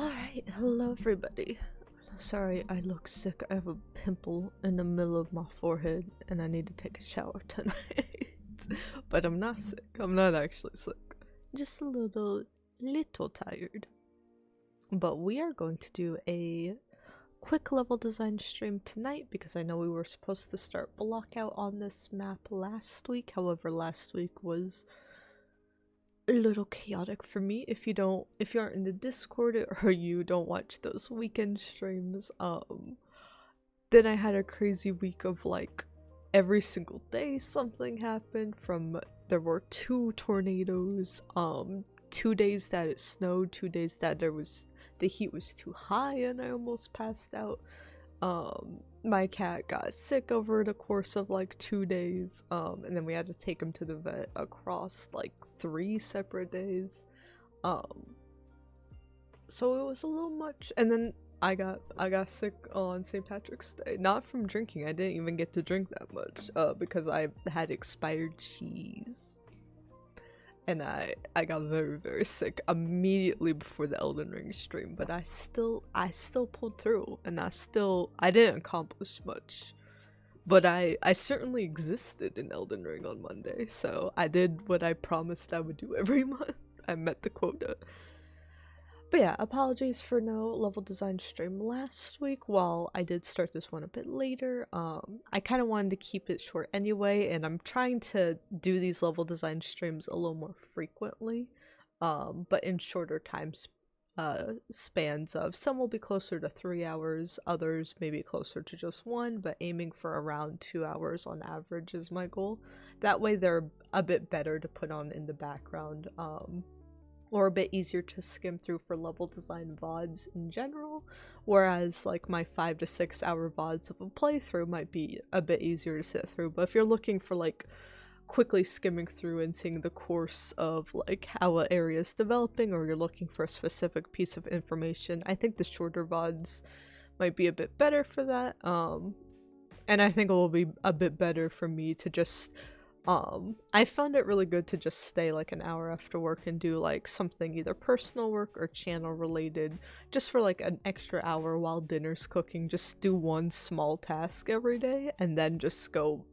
Alright, hello everybody. Sorry, I look sick. I have a pimple in the middle of my forehead and I need to take a shower tonight. But I'm not sick. I'm not actually sick. Just a little tired. But we are going to do a quick level design stream tonight because I know we were supposed to start blockout on this map last week. However, last week was a little chaotic for me. If you aren't in the Discord or you don't watch those weekend streams, then I had a crazy week of like every single day something happened. There were 2 tornadoes, 2 days that it snowed, 2 days that the heat was too high and I almost passed out. My cat got sick over the course of like 2 days, and then we had to take him to the vet across like 3 separate days. So it was a little much. And then I got sick on St. Patrick's Day. Not from drinking. I didn't even get to drink that much, because I had expired cheese. And I got very, very sick immediately before the Elden Ring stream, but I still pulled through, and I didn't accomplish much, but I certainly existed in Elden Ring on Monday, so I did what I promised I would do every month. I met the quota. But yeah, apologies for no level design stream last week. While I did start this one a bit later, I kind of wanted to keep it short anyway, and I'm trying to do these level design streams a little more frequently, but in shorter spans of some will be closer to 3 hours, others maybe closer to just 1, but aiming for around 2 hours on average is my goal. That way they're a bit better to put on in the background, or a bit easier to skim through for level design VODs in general, whereas like my 5 to 6 hour VODs of a playthrough might be a bit easier to sit through. But if you're looking for like quickly skimming through and seeing the course of like how an area is developing, or you're looking for a specific piece of information, I think the shorter VODs might be a bit better for that. And I think it will be a bit better for me to just I found it really good to just stay like an hour after work and do like something either personal work or channel related, just for like an extra hour while dinner's cooking. Just do one small task every day and then just go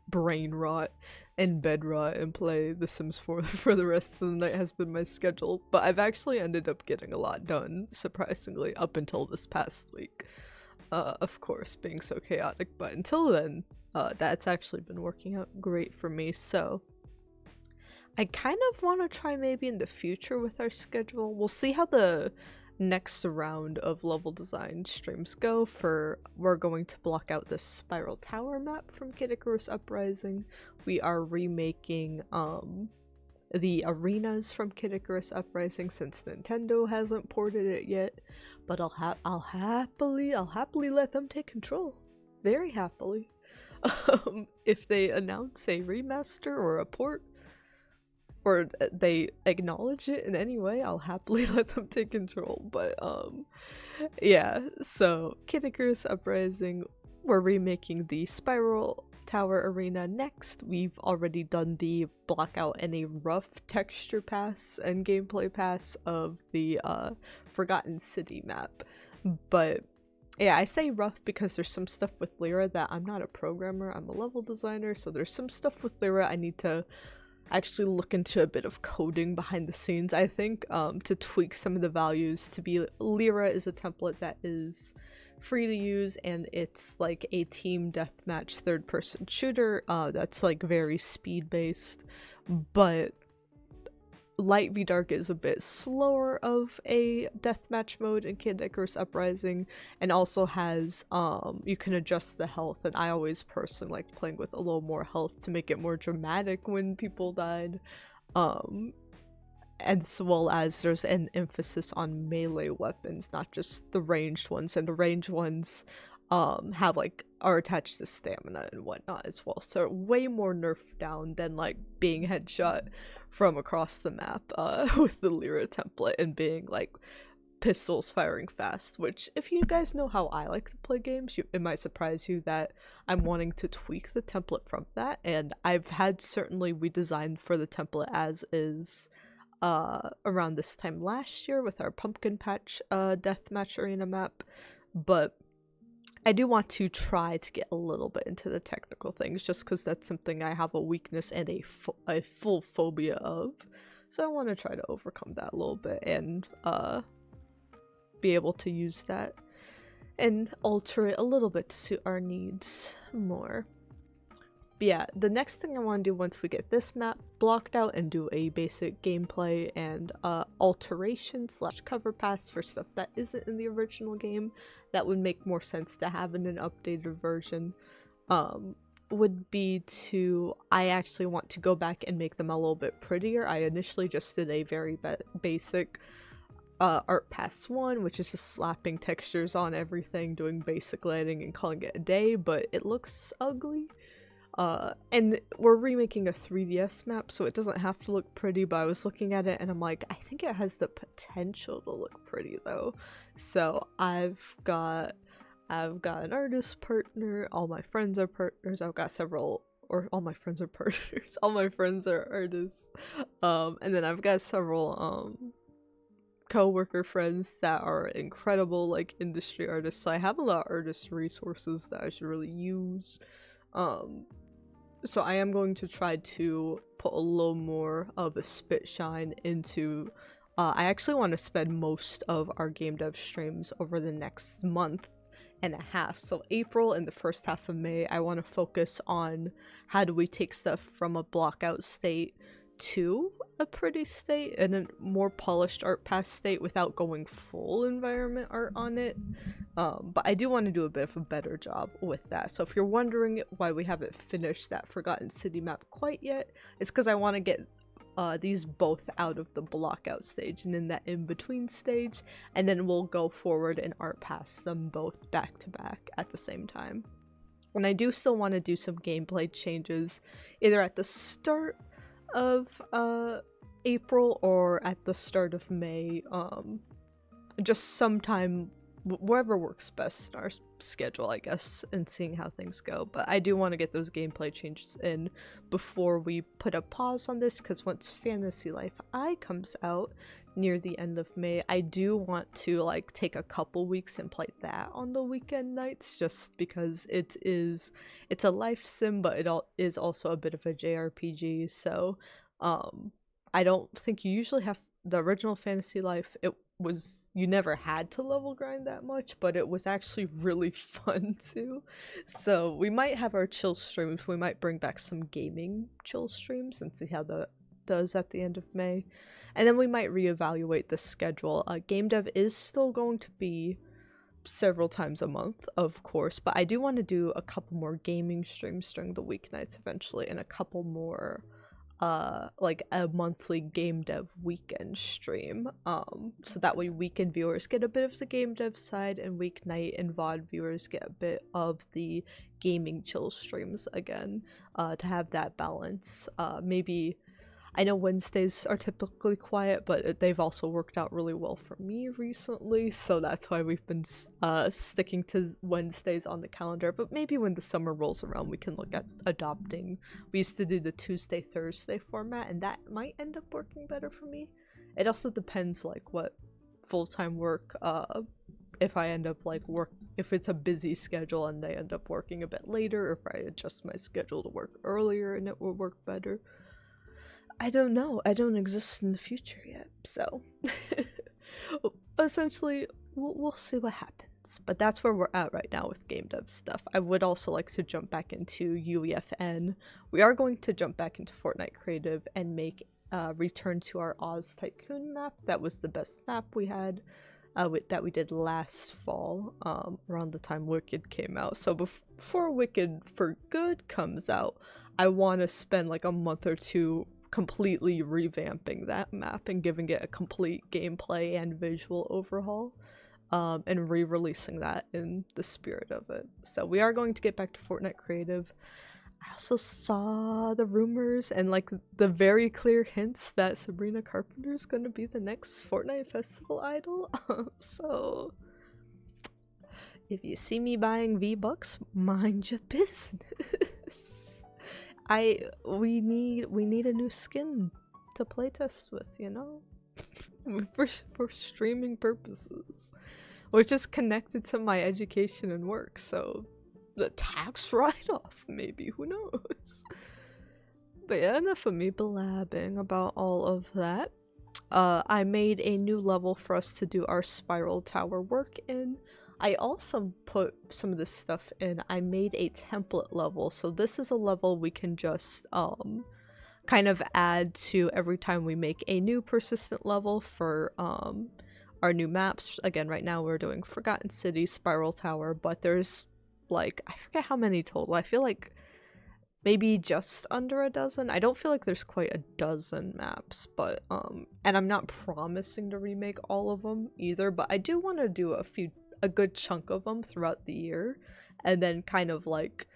brain rot and bed rot and play The Sims 4 for the rest of the night has been my schedule. But I've actually ended up getting a lot done, surprisingly, up until this past week. Of course, being so chaotic, but until then, that's actually been working out great for me. So I kind of want to try maybe in the future with our schedule. We'll see how the next round of level design streams go. We're going to block out this Spiral Tower map from Kid Icarus Uprising. We are remaking the arenas from Kid Icarus Uprising since Nintendo hasn't ported it yet, but I'll happily let them take control. Very happily. If they announce a remaster or a port, or they acknowledge it in any way, I'll happily let them take control. But yeah, so Kid Icarus Uprising, we're remaking the Spiral Tower arena next. We've already done the blockout and a rough texture pass and gameplay pass of the Forgotten City map, but yeah, I say rough because there's some stuff with Lyra that I'm not a programmer, I'm a level designer, so there's some stuff with Lyra I need to actually look into a bit of coding behind the scenes, I think, to tweak some of the values to be. Lyra is a template that is free to use, and it's like a team deathmatch third-person shooter that's like very speed-based, but Light v Dark is a bit slower of a deathmatch mode in Kid Icarus Uprising, and also has you can adjust the health, and I always personally like playing with a little more health to make it more dramatic when people died, as well as there's an emphasis on melee weapons, not just the ranged ones, and the ranged ones are attached to stamina and whatnot as well, so way more nerfed down than like being headshot from across the map with the Lyra template and being like pistols firing fast, which if you guys know how I like to play games, it might surprise you that I'm wanting to tweak the template from that, and I've had certainly redesigned for the template as is around this time last year with our Pumpkin Patch Deathmatch Arena map, but I do want to try to get a little bit into the technical things, just because that's something I have a weakness and a full phobia of. So I want to try to overcome that a little bit and be able to use that and alter it a little bit to suit our needs more. But yeah, the next thing I want to do once we get this map blocked out and do a basic gameplay and alteration / cover pass for stuff that isn't in the original game that would make more sense to have in an updated version, would be to, I actually want to go back and make them a little bit prettier. I initially just did a very basic art pass 1, which is just slapping textures on everything, doing basic lighting and calling it a day, but it looks ugly. And we're remaking a 3DS map, so it doesn't have to look pretty, but I was looking at it and I'm like, I think it has the potential to look pretty though. So I've got an artist partner, all my friends are partners, I've got several, or all my friends are partners, all my friends are artists, and then I've got several, co-worker friends that are incredible, like, industry artists, so I have a lot of artist resources that I should really use. So I am going to try to put a little more of a spit shine into, I actually want to spend most of our game dev streams over the next month and a half. So April and the first half of May, I want to focus on how do we take stuff from a blockout state to a pretty state and a more polished art pass state without going full environment art on it. But I do want to do a bit of a better job with that. So if you're wondering why we haven't finished that Forgotten City map quite yet, it's because I want to get these both out of the blockout stage and in that in-between stage, and then we'll go forward and art pass them both back to back at the same time. And I do still want to do some gameplay changes either at the start of April or at the start of May, just sometime wherever works best in our schedule, I guess, and seeing how things go. But I do want to get those gameplay changes in before we put a pause on this, because once Fantasy Life I comes out near the end of May, I do want to like take a couple weeks and play that on the weekend nights, just because it's a life sim, but it is also a bit of a JRPG. So I don't think you usually have the original Fantasy Life. You never had to level grind that much, but it was actually really fun too. So we might have our chill streams. We might bring back some gaming chill streams and see how that does at the end of May. And then we might reevaluate the schedule. Game dev is still going to be several times a month, of course, but I do want to do a couple more gaming streams during the weeknights eventually, and a couple more like a monthly game dev weekend stream, so that way weekend viewers get a bit of the game dev side and weeknight and VOD viewers get a bit of the gaming chill streams again, to have that balance. Maybe, I know Wednesdays are typically quiet, but they've also worked out really well for me recently, so that's why we've been sticking to Wednesdays on the calendar. But maybe when the summer rolls around, we can look at adopting. We used to do the Tuesday-Thursday format, and that might end up working better for me. It also depends, like, what full-time work, if I end up, like, if it's a busy schedule and they end up working a bit later, or if I adjust my schedule to work earlier and it will work better. I don't know. I don't exist in the future yet, so essentially we'll see what happens. But that's where we're at right now with game dev stuff. I would also like to jump back into UEFN. We are going to jump back into Fortnite Creative and make return to our Oz Tycoon map. That was the best map we had that we did last fall, around the time Wicked came out. So before Wicked for Good comes out, I want to spend like a month or two completely revamping that map and giving it a complete gameplay and visual overhaul, and re-releasing that in the spirit of it. So we are going to get back to Fortnite Creative. I also saw the rumors and like the very clear hints that Sabrina Carpenter is going to be the next Fortnite Festival idol. So if you see me buying V-Bucks, mind your business. We need a new skin to playtest with, you know? for streaming purposes. Which is connected to my education and work, so the tax write-off, maybe, who knows? But yeah, enough of me blabbing about all of that. I made a new level for us to do our spiral tower work in. I also put some of this stuff in. I made a template level, so this is a level we can just kind of add to every time we make a new persistent level for our new maps. Again, right now we're doing Forgotten City, Spiral Tower, but there's like, I forget how many total. I feel like maybe just under a dozen. I don't feel like there's quite a dozen maps, but and I'm not promising to remake all of them either, but I do want to do a good chunk of them throughout the year, and then kind of like,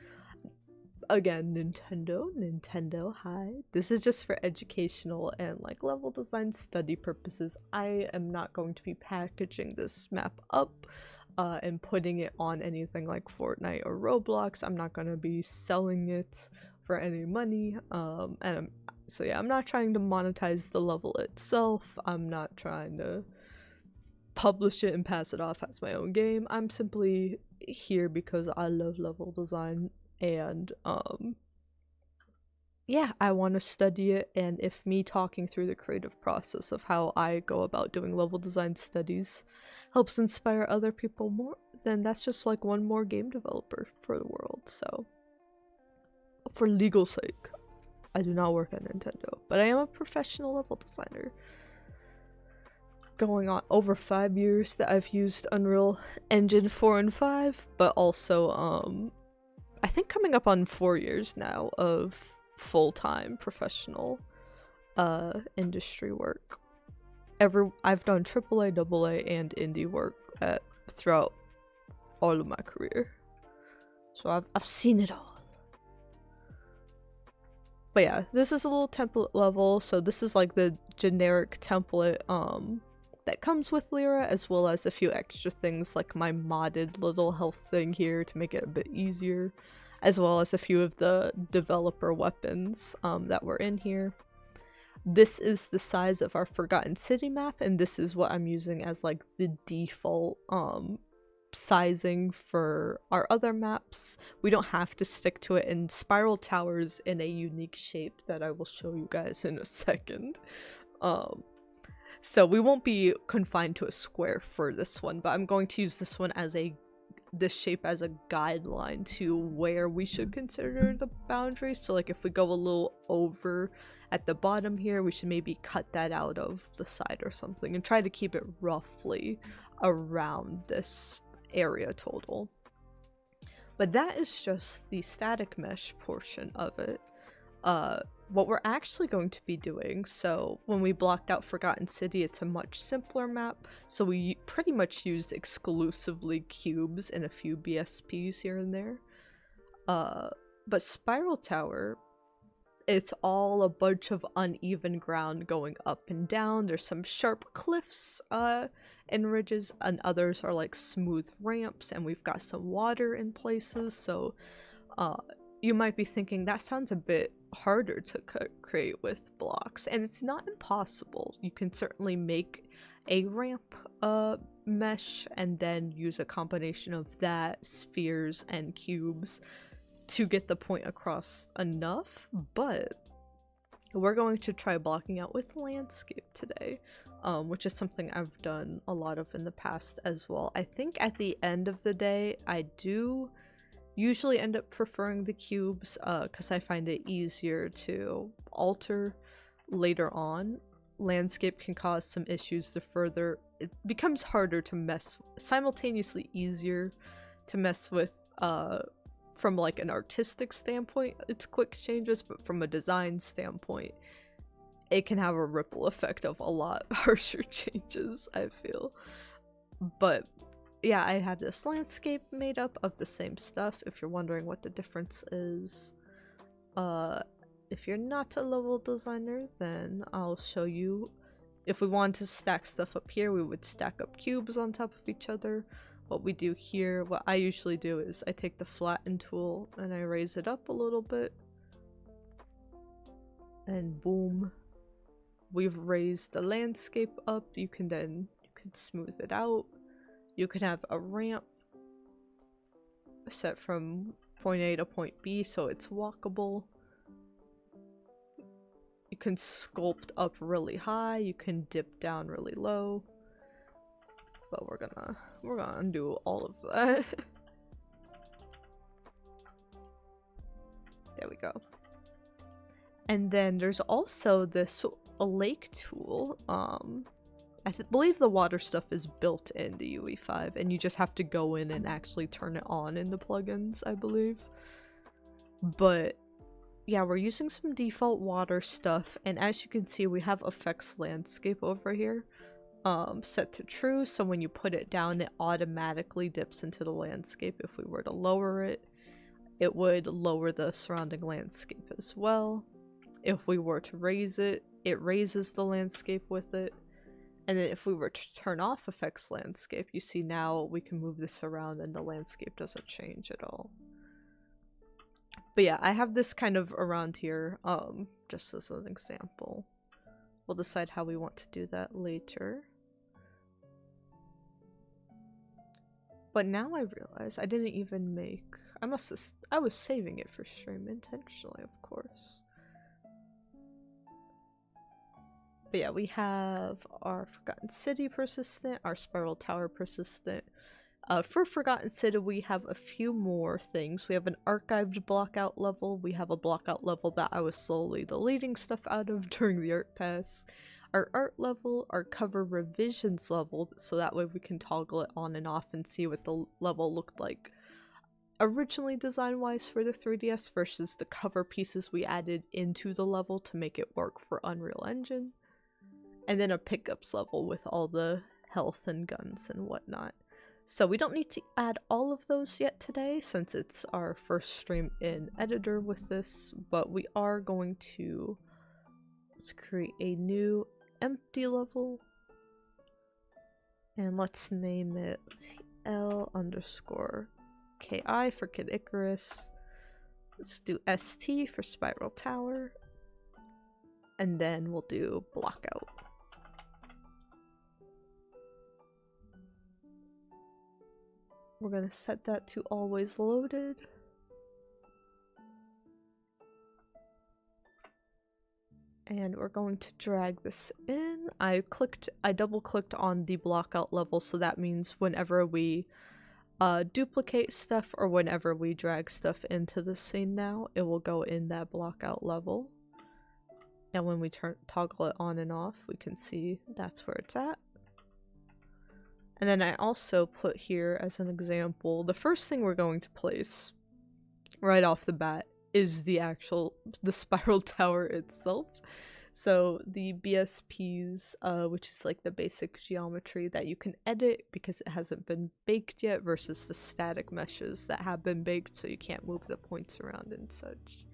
again, Nintendo, hi. This is just for educational and like level design study purposes. I am not going to be packaging this map up and putting it on anything like Fortnite or Roblox. I'm not going to be selling it for any money. So yeah, I'm not trying to monetize the level itself. I'm not trying to publish it and pass it off as my own game. I'm simply here because I love level design, and yeah, I want to study it, and if me talking through the creative process of how I go about doing level design studies helps inspire other people more, then that's just like one more game developer for the world. So for legal sake, I do not work at Nintendo, but I am a professional level designer. Going on over 5 years that I've used Unreal Engine 4 and 5, but also I think coming up on 4 years now of full-time professional industry work. I've done AAA, AA, and indie work throughout all of my career, so I've seen it all. But yeah, this is a little template level, so this is like the generic template that comes with Lyra, as well as a few extra things like my modded little health thing here to make it a bit easier, as well as a few of the developer weapons that were in here. This is the size of our Forgotten City map, and this is what I'm using as like the default sizing for our other maps. We don't have to stick to it, and Spiral Tower's in a unique shape that I will show you guys in a second. So we won't be confined to a square for this one, but I'm going to use this one as this shape as a guideline to where we should consider the boundaries. So like if we go a little over at the bottom here, we should maybe cut that out of the side or something and try to keep it roughly around this area total. But that is just the static mesh portion of it. What we're actually going to be doing, so when we blocked out Forgotten City, it's a much simpler map, so we pretty much used exclusively cubes and a few BSPs here and there. But Spiral Tower, it's all a bunch of uneven ground going up and down. There's some sharp cliffs and ridges, and others are like smooth ramps, and we've got some water in places, so you might be thinking that sounds a bit harder to create with blocks, and it's not impossible. You can certainly make a ramp mesh and then use a combination of that, spheres, and cubes to get the point across enough, but we're going to try blocking out with landscape today, which is something I've done a lot of in the past as well. I think at the end of the day, I do usually end up preferring the cubes because I find it easier to alter later on. Landscape can cause some issues the further it becomes harder to mess, simultaneously easier to mess with from like an artistic standpoint. It's quick changes, but from a design standpoint it can have a ripple effect of a lot harsher changes, I feel. But yeah, I have this landscape made up of the same stuff, if you're wondering what the difference is. If you're not a level designer, then I'll show you. If we want to stack stuff up here, we would stack up cubes on top of each other. What we do here, what I usually do is I take the flatten tool and I raise it up a little bit. And boom. we've raised the landscape up, you can smooth it out. You can have a ramp set from point A to point B so it's walkable. You can sculpt up really high, you can dip down really low. But we're gonna undo all of that. There we go. And then there's also this lake tool. I believe the water stuff is built into UE5, and you just have to go in and actually turn it on in the plugins, I believe. But yeah, we're using some default water stuff, and as you can see, we have effects landscape over here set to true, so when you put it down, it automatically dips into the landscape. If we were to lower it, it would lower the surrounding landscape as well. If we were to raise it, it raises the landscape with it. And then if we were to turn off effects landscape, you see now we can move this around and the landscape doesn't change at all. But yeah, I have this kind of around here, just as an example. We'll decide how we want to do that later. But now I realize I didn't even make... I was saving it for stream intentionally, of course. But yeah, we have our Forgotten City persistent, our Spiral Tower persistent. For Forgotten City, we have a few more things. We have an archived blockout level. We have a blockout level that I was slowly deleting stuff out of during the art pass. Our art level, our cover revisions level, so that way we can toggle it on and off and see what the level looked like originally design-wise for the 3DS versus the cover pieces we added into the level to make it work for Unreal Engine. And then a pickups level with all the health and guns and whatnot. So we don't need to add all of those yet today since it's our first stream in editor with this, but we are going to create a new empty level, and let's name it L_KI for Kid Icarus. Let's do ST for Spiral Tower, and then we'll do blockout. We're gonna set that to always loaded. And we're going to drag this in. I double clicked on the blockout level, so that means whenever we duplicate stuff or whenever we drag stuff into the scene now, it will go in that blockout level. And when we toggle it on and off, we can see that's where it's at. And then I also put here as an example, the first thing we're going to place right off the bat is the Spiral Tower itself. So the BSPs, which is like the basic geometry that you can edit because it hasn't been baked yet, versus the static meshes that have been baked so you can't move the points around and such.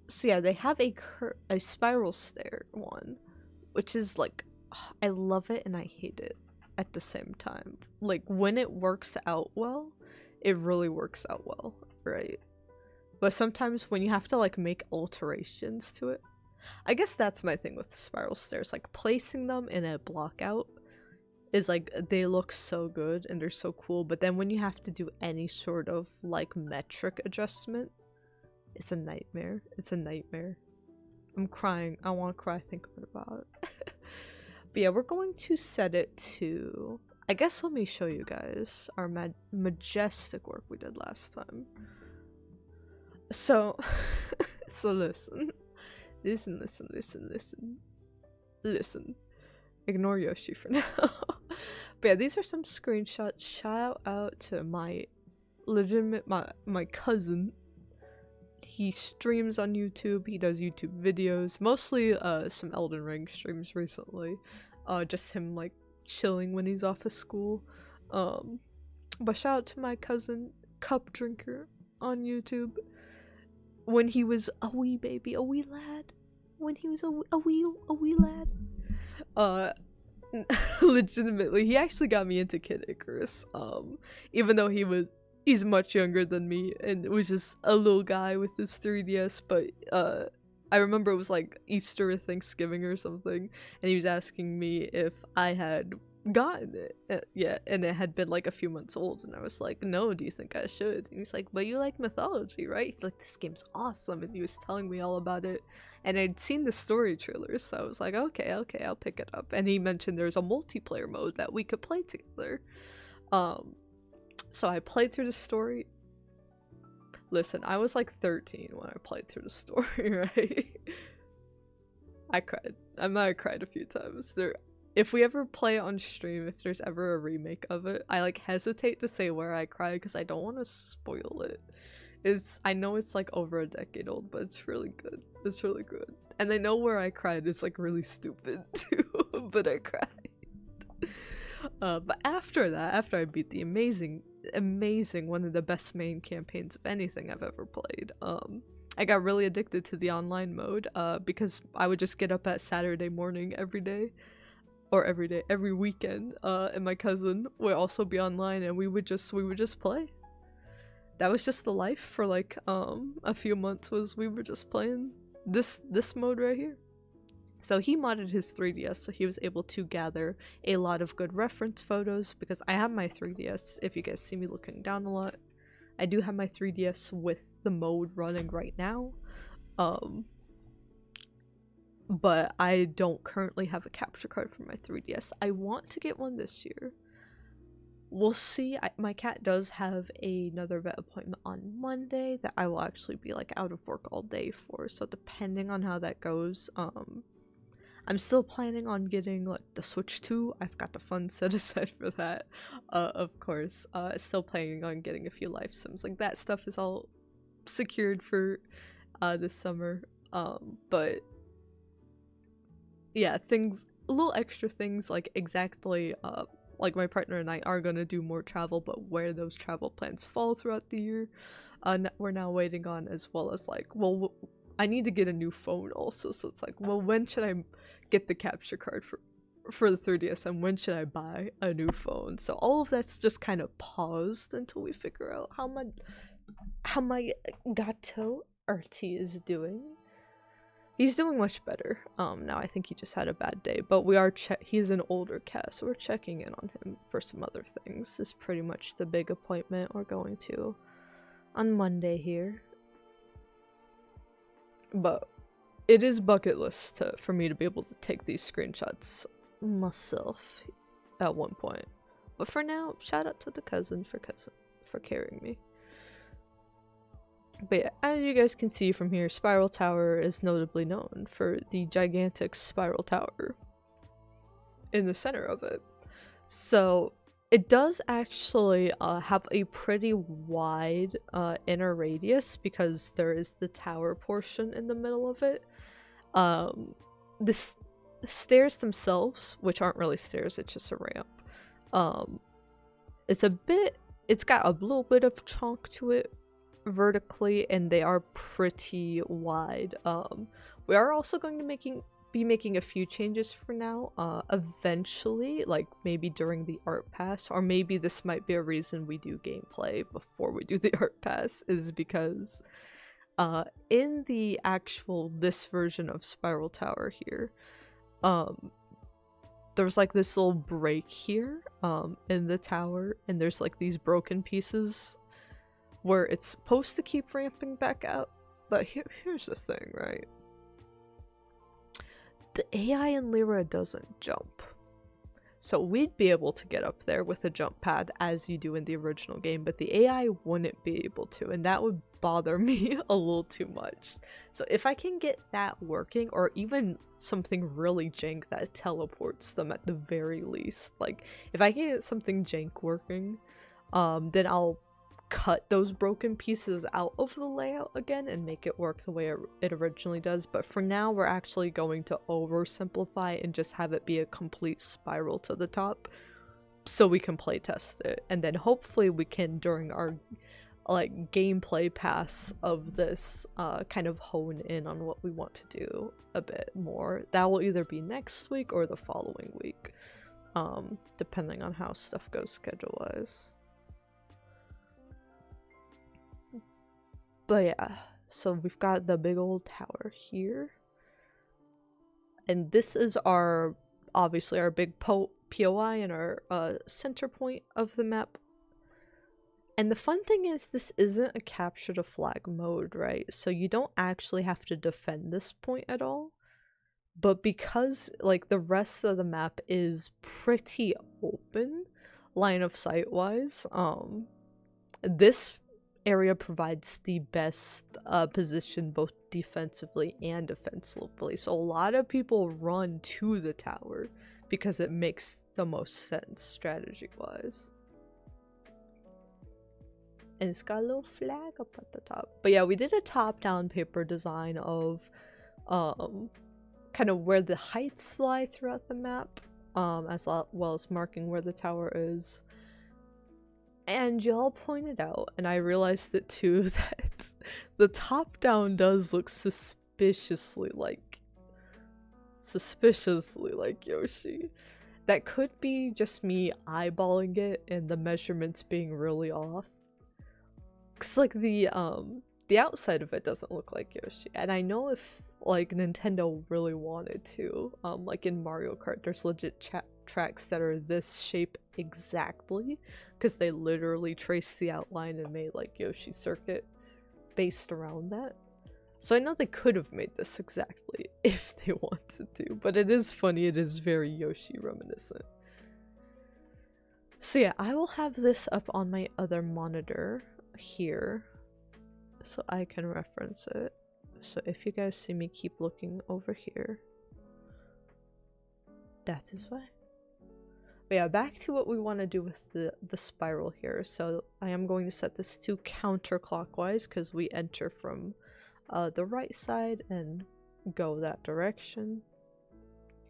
So yeah, they have a spiral stair one, which is like, I love it and I hate it at the same time. Like, when it works out well, it really works out well, right? But sometimes when you have to like make alterations to it, I guess that's my thing with spiral stairs, like placing them in a blockout is like, they look so good and they're so cool, but then when you have to do any sort of like metric adjustment, it's a nightmare. It's a nightmare. I'm crying. I want to cry thinking about it. But yeah, we're going to set it to, I guess let me show you guys our majestic work we did last time. So, so listen. Ignore Yoshi for now. But yeah, these are some screenshots. Shout out to my cousin. He streams on YouTube. He does YouTube videos, mostly some Elden Ring streams recently. Just him like chilling when he's off of school. But shout out to my cousin Cup Drinker on YouTube. When he was a wee baby, a wee lad. When he was a wee lad. Legitimately, he actually got me into Kid Icarus. Even though he's much younger than me and was just a little guy with his 3DS, but I remember it was like Easter or Thanksgiving or something, and he was asking me if I had gotten it yet, and it had been like a few months old, and I was like, no, do you think I should? And he's like, but you like mythology, right? He's like, this game's awesome, and he was telling me all about it, and I'd seen the story trailers, so I was like, okay, I'll pick it up. And he mentioned there's a multiplayer mode that we could play together. So I played through the story. Listen, I was like 13 when I played through the story, right? I cried. I might have cried a few times. If we ever play it on stream, if there's ever a remake of it, I like hesitate to say where I cry because I don't want to spoil it. I know it's like over a decade old, but it's really good. It's really good. And I know where I cried is like really stupid too, but I cried. But after that, after I beat the amazing, one of the best main campaigns of anything I've ever played, I got really addicted to the online mode, because I would just get up at Saturday morning every day, or every weekend, and my cousin would also be online, and we would just play. That was just the life for like a few months. Was we were just playing this mode right here. So he modded his 3DS, so he was able to gather a lot of good reference photos, because I have my 3DS, if you guys see me looking down a lot, I do have my 3DS with the mode running right now, but I don't currently have a capture card for my 3DS. I want to get one this year. We'll see. My cat does have another vet appointment on Monday that I will actually be like out of work all day for, so depending on how that goes, I'm still planning on getting like the Switch 2. I've got the funds set aside for that, of course. Still planning on getting a few life sims. Like that stuff is all secured for this summer. But yeah, little extra things like exactly like my partner and I are gonna do more travel, but where those travel plans fall throughout the year, we're now waiting on, as well as like, well, I need to get a new phone also, so it's like, well, when should I get the capture card for the 3DS, and when should I buy a new phone? So all of that's just kind of paused until we figure out how my gato Artie is doing. He's doing much better now. I think he just had a bad day, but we are he's an older cat, so we're checking in on him for some other things. This is pretty much the big appointment we're going to on Monday here. But it is bucket list for me to be able to take these screenshots myself at one point. But for now, shout out to the cousin for carrying me. But yeah, as you guys can see from here, Spiral Tower is notably known for the gigantic spiral tower in the center of it. So it does actually have a pretty wide inner radius, because there is the tower portion in the middle of it. The stairs themselves, which aren't really stairs, it's just a ramp, it's got a little bit of chunk to it vertically, and they are pretty wide. We are also going to be making a few changes for now, eventually, like maybe during the art pass, or maybe this might be a reason we do gameplay before we do the art pass, is because in the this version of Spiral Tower here, there's like this little break here in the tower, and there's like these broken pieces where it's supposed to keep ramping back up. But here's the thing, right? The AI in Lyra doesn't jump. So we'd be able to get up there with a jump pad as you do in the original game, but the AI wouldn't be able to, and that would bother me a little too much. So if I can get that working, or even something really jank that teleports them at the very least, like if I can get something jank working, then I'll cut those broken pieces out of the layout again and make it work the way it originally does. But for now, we're actually going to oversimplify and just have it be a complete spiral to the top, so we can play test it, and then hopefully we can, during our like gameplay pass of this, kind of hone in on what we want to do a bit more. That will either be next week or the following week, depending on how stuff goes schedule wise. But yeah, So we've got the big old tower here. And this is our, obviously our big POI and our center point of the map. And the fun thing is this isn't a capture the flag mode, right? So you don't actually have to defend this point at all. But because like the rest of the map is pretty open, line of sight wise, this area provides the best position both defensively and offensively. So a lot of people run to the tower because it makes the most sense strategy wise. And it's got a little flag up at the top. But yeah, we did a top-down paper design of kind of where the heights lie throughout the map, as well as marking where the tower is. And y'all pointed out, and I realized it too, that the top-down does look suspiciously like Yoshi. That could be just me eyeballing it and the measurements being really off. Cause like the outside of it doesn't look like Yoshi, and I know if like Nintendo really wanted to, like in Mario Kart, there's legit tracks that are this shape exactly, because they literally traced the outline and made like Yoshi circuit based around that. So I know they could have made this exactly if they wanted to, but it is funny, it is very Yoshi reminiscent. So yeah, I will have this up on my other monitor here so I can reference it. So if you guys see me keep looking over here, that is why. But yeah, back to what we want to do with the spiral here. So I am going to set this to counterclockwise because we enter from the right side and go that direction.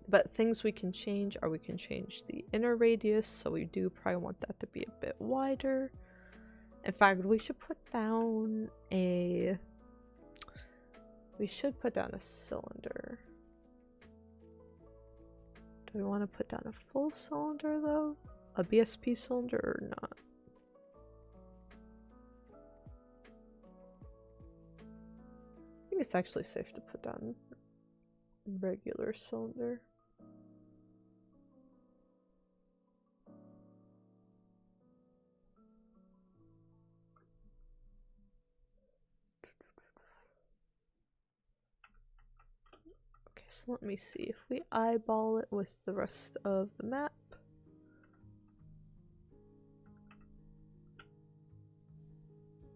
But things we can change are we can change the inner radius, so we do probably want that to be a bit wider. In fact, we should put down a cylinder. Do we want to put down a full cylinder though? A BSP cylinder or not? I think it's actually safe to put down regular cylinder. Okay, so let me see if we eyeball it with the rest of the map.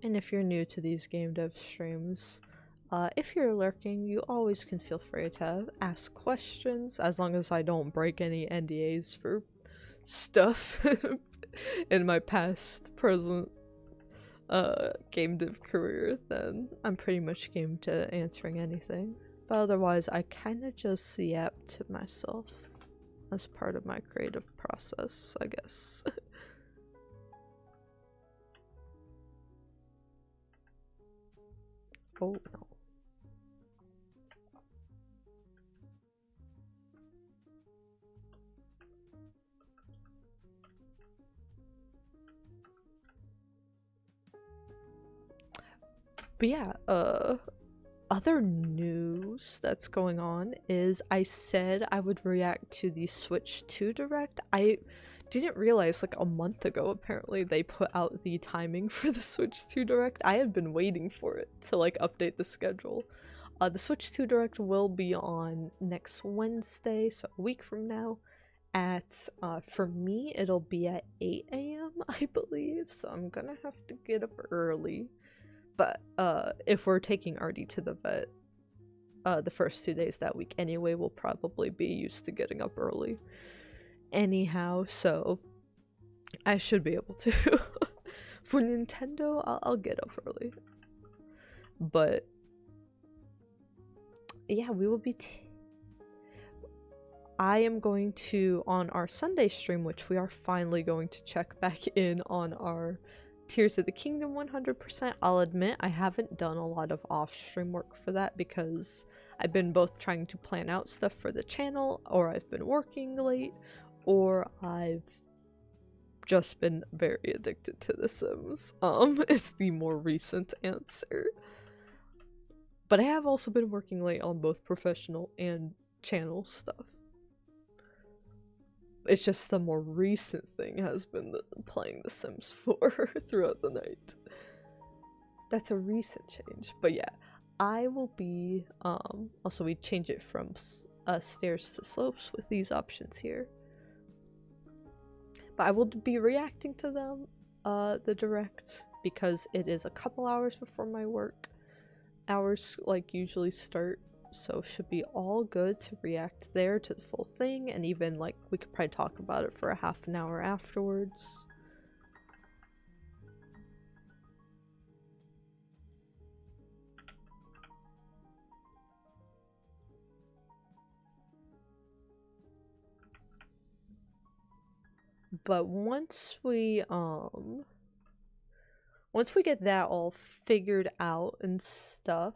And if you're new to these game dev streams, if you're lurking, you always can feel free to ask questions, as long as I don't break any NDAs for stuff in my past, present game dev career, then I'm pretty much game to answering anything. But otherwise, I kind of just yap to myself as part of my creative process, I guess. Oh no. But yeah, other news that's going on is I said I would react to the Switch 2 Direct. I didn't realize like a month ago apparently they put out the timing for the Switch 2 Direct. I had been waiting for it to like update the schedule. The Switch 2 Direct will be on next Wednesday, so a week from now, at for me it'll be at 8 AM I believe, so I'm gonna have to get up early. But if we're taking Artie to the vet the first 2 days that week anyway, we'll probably be used to getting up early anyhow, so I should be able to. For Nintendo, I'll get up early. But yeah, we will be I am going to, on our Sunday stream, which we are finally going to check back in on our Tears of the Kingdom 100%. I'll admit I haven't done a lot of off-stream work for that because I've been both trying to plan out stuff for the channel, or I've been working late, or I've just been very addicted to The Sims. Is the more recent answer. But I have also been working late on both professional and channel stuff. It's just the more recent thing has been playing The Sims 4 throughout the night. That's a recent change. But yeah, I will be, also we change it from stairs to slopes with these options here. But I will be reacting to them, the direct, because it is a couple hours before my work hours like usually start, so should be all good to react there to the full thing, and even like we could probably talk about it for a half an hour afterwards. But once we get that all figured out and stuff,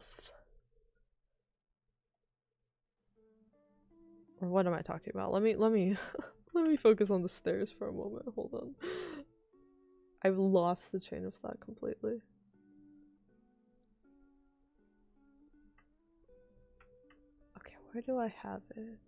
or what am I talking about? Let me let me focus on the stairs for a moment. Hold on. I've lost the train of thought completely. Okay, where do I have it?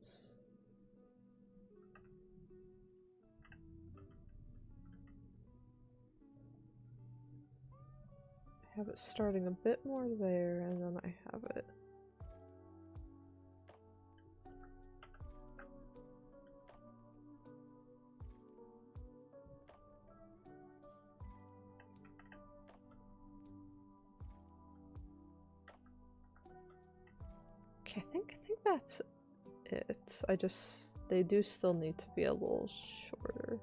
I have it starting a bit more there, and then I have it. Okay, I think that's it. They do still need to be a little shorter.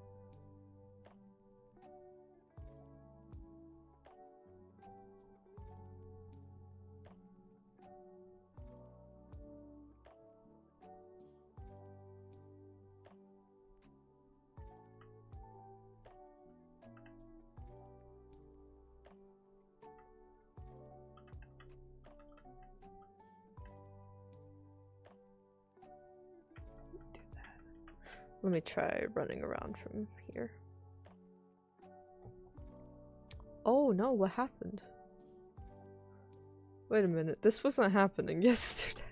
Let me try running around from here. Oh no, what happened? Wait a minute, this wasn't happening yesterday.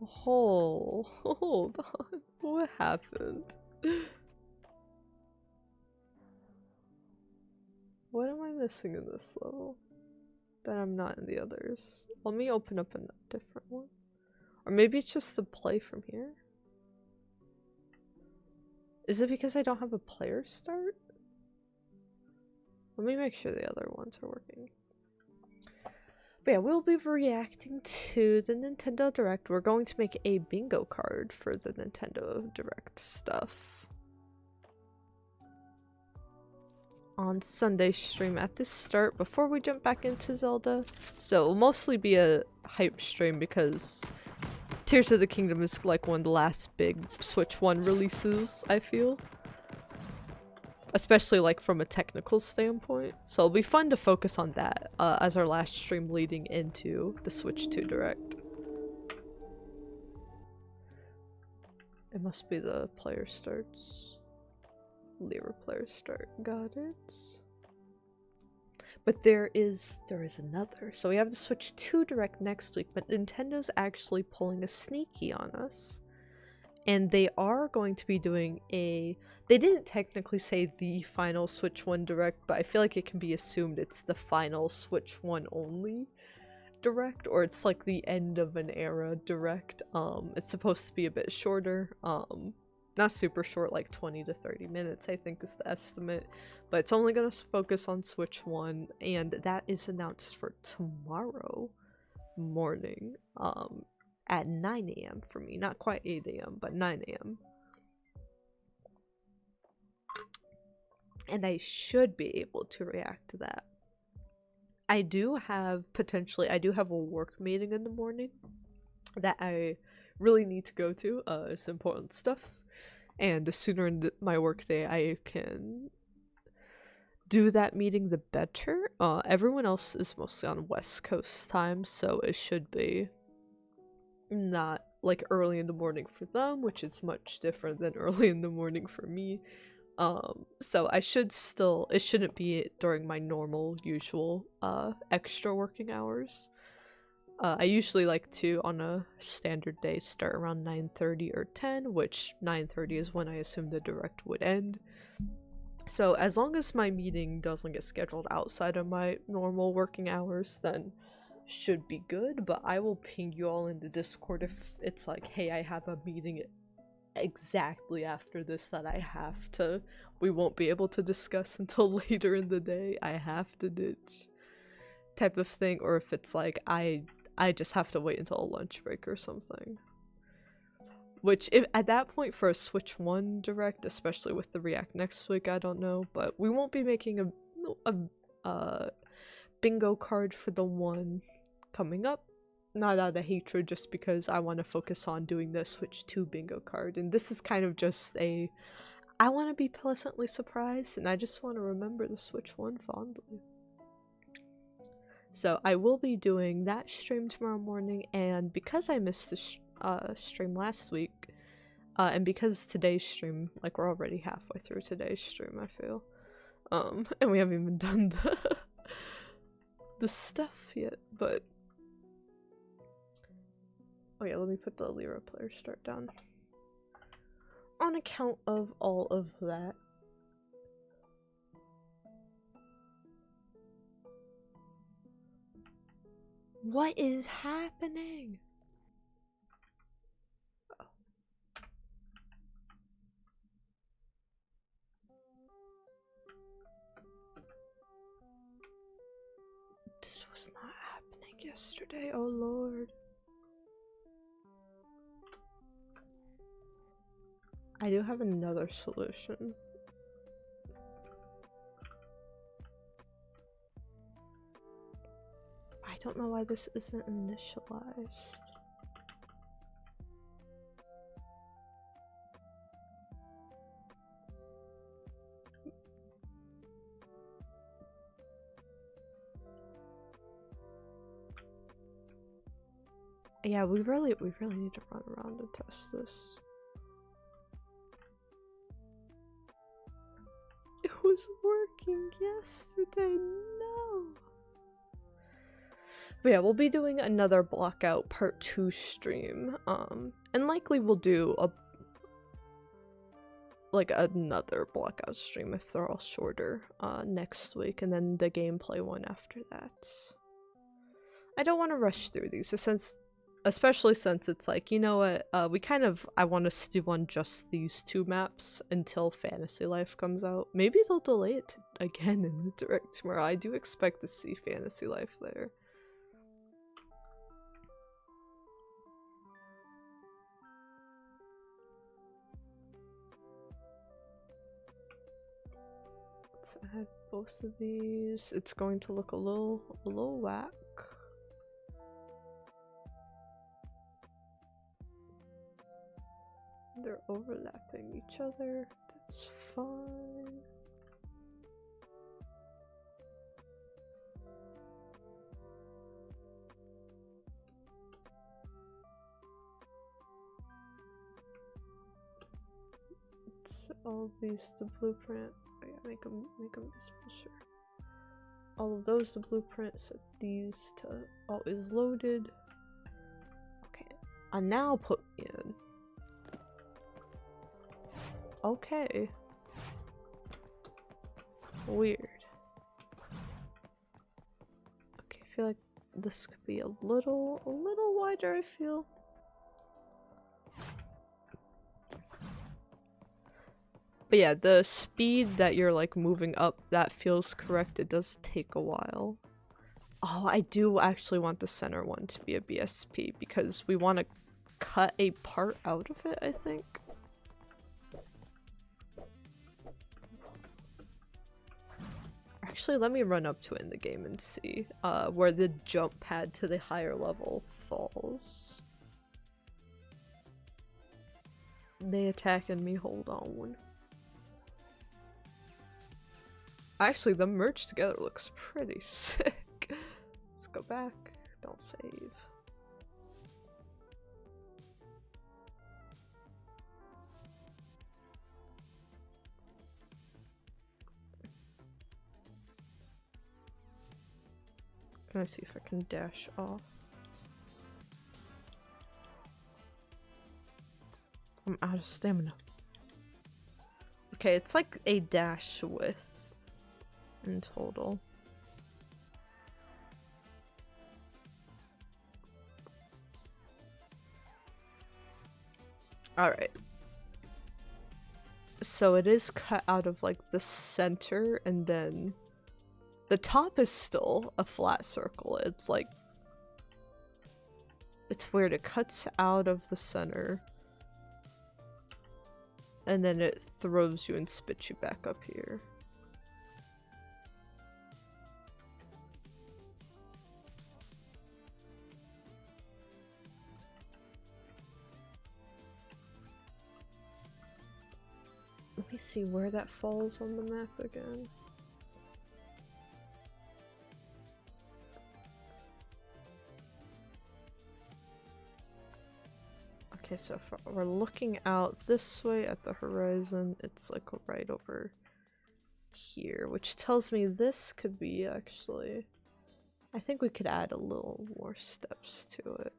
Hold on, what happened? What am I missing in this level that I'm not in the others? Let me open up a different one. Or maybe it's just the play from here? Is it because I don't have a player start? Let me make sure the other ones are working. But yeah, we'll be reacting to the Nintendo Direct. We're going to make a bingo card for the Nintendo Direct stuff on Sunday stream at the start before we jump back into Zelda. So it'll mostly be a hype stream because Tears of the Kingdom is like one of the last big Switch 1 releases, I feel. Especially like from a technical standpoint. So it'll be fun to focus on that as our last stream leading into the Switch 2 Direct. It must be the player starts. Lyra player start. Got it. But there is another. So we have the Switch 2 Direct next week, but Nintendo's actually pulling a sneaky on us. And they are going to be doing they didn't technically say the final Switch 1 Direct, but I feel like it can be assumed it's the final Switch 1 only Direct, or it's like the end of an era Direct. It's supposed to be a bit shorter. Not super short, like 20 to 30 minutes, I think is the estimate. But it's only going to focus on Switch 1, and that is announced for tomorrow morning at 9 a.m. for me. Not quite 8 a.m., but 9 a.m. And I should be able to react to that. I do have a work meeting in the morning that I really need to go to. It's important stuff. And the sooner in my workday I can do that meeting, the better. Everyone else is mostly on West Coast time, so it should be not like early in the morning for them, which is much different than early in the morning for me. So I should still, it shouldn't be during my normal, usual, extra working hours. I usually like to, on a standard day, start around 9:30 or 10, which 9:30 is when I assume the direct would end. So as long as my meeting doesn't get scheduled outside of my normal working hours, then should be good, but I will ping you all in the Discord if it's like, hey, I have a meeting exactly after this that I have to, we won't be able to discuss until later in the day, I have to ditch, type of thing, or if it's like, I just have to wait until a lunch break or something. Which, if, at that point for a Switch 1 Direct, especially with the React next week, I don't know, but we won't be making a bingo card for the one coming up. Not out of hatred, just because I want to focus on doing the Switch 2 bingo card, and this is kind of just a, I want to be pleasantly surprised, and I just want to remember the Switch 1 fondly. So I will be doing that stream tomorrow morning, and because I missed the stream last week, and because today's stream, like we're already halfway through today's stream, I feel, and we haven't even done the stuff yet, but oh yeah, let me put the Lyra player start down. On account of all of that, what is happening? Oh. This was not happening yesterday, oh lord. I do have another solution. I don't know why this isn't initialized. Yeah, we really need to run around and test this. It was working yesterday, no! But yeah, we'll be doing another Blockout Part 2 stream, and likely we'll do another Blockout stream if they're all shorter, next week, and then the gameplay one after that. I don't want to rush through these, especially since it's like, you know what, I want us to do on just these two maps until Fantasy Life comes out. Maybe they'll delay it again in the Direct tomorrow. I do expect to see Fantasy Life there. Let's add both of these. It's going to look a little whack. They're overlapping each other. That's fine. It's all these the blueprint. Oh yeah, make them visible, sure. All of those the blueprint. Set these to always loaded. Okay, I now put in. Okay. Weird. Okay, I feel like this could be a little wider, I feel. But yeah, the speed that you're like moving up, that feels correct. It does take a while. Oh, I do actually want the center one to be a BSP because we want to cut a part out of it, I think. Actually, let me run up to it in the game and see where the jump pad to the higher level falls. They attacking me, hold on. Actually, them merged together looks pretty sick. Let's go back, don't save. Let me see if I can dash off. I'm out of stamina. Okay, it's like a dash width in total. Alright. So it is cut out of like the center, and then the top is still a flat circle. It's like, it's weird. It cuts out of the center, and then it throws you and spits you back up here. Let me see where that falls on the map again. Okay, so if we're looking out this way at the horizon, it's like right over here, which tells me this could be actually... I think we could add a little more steps to it.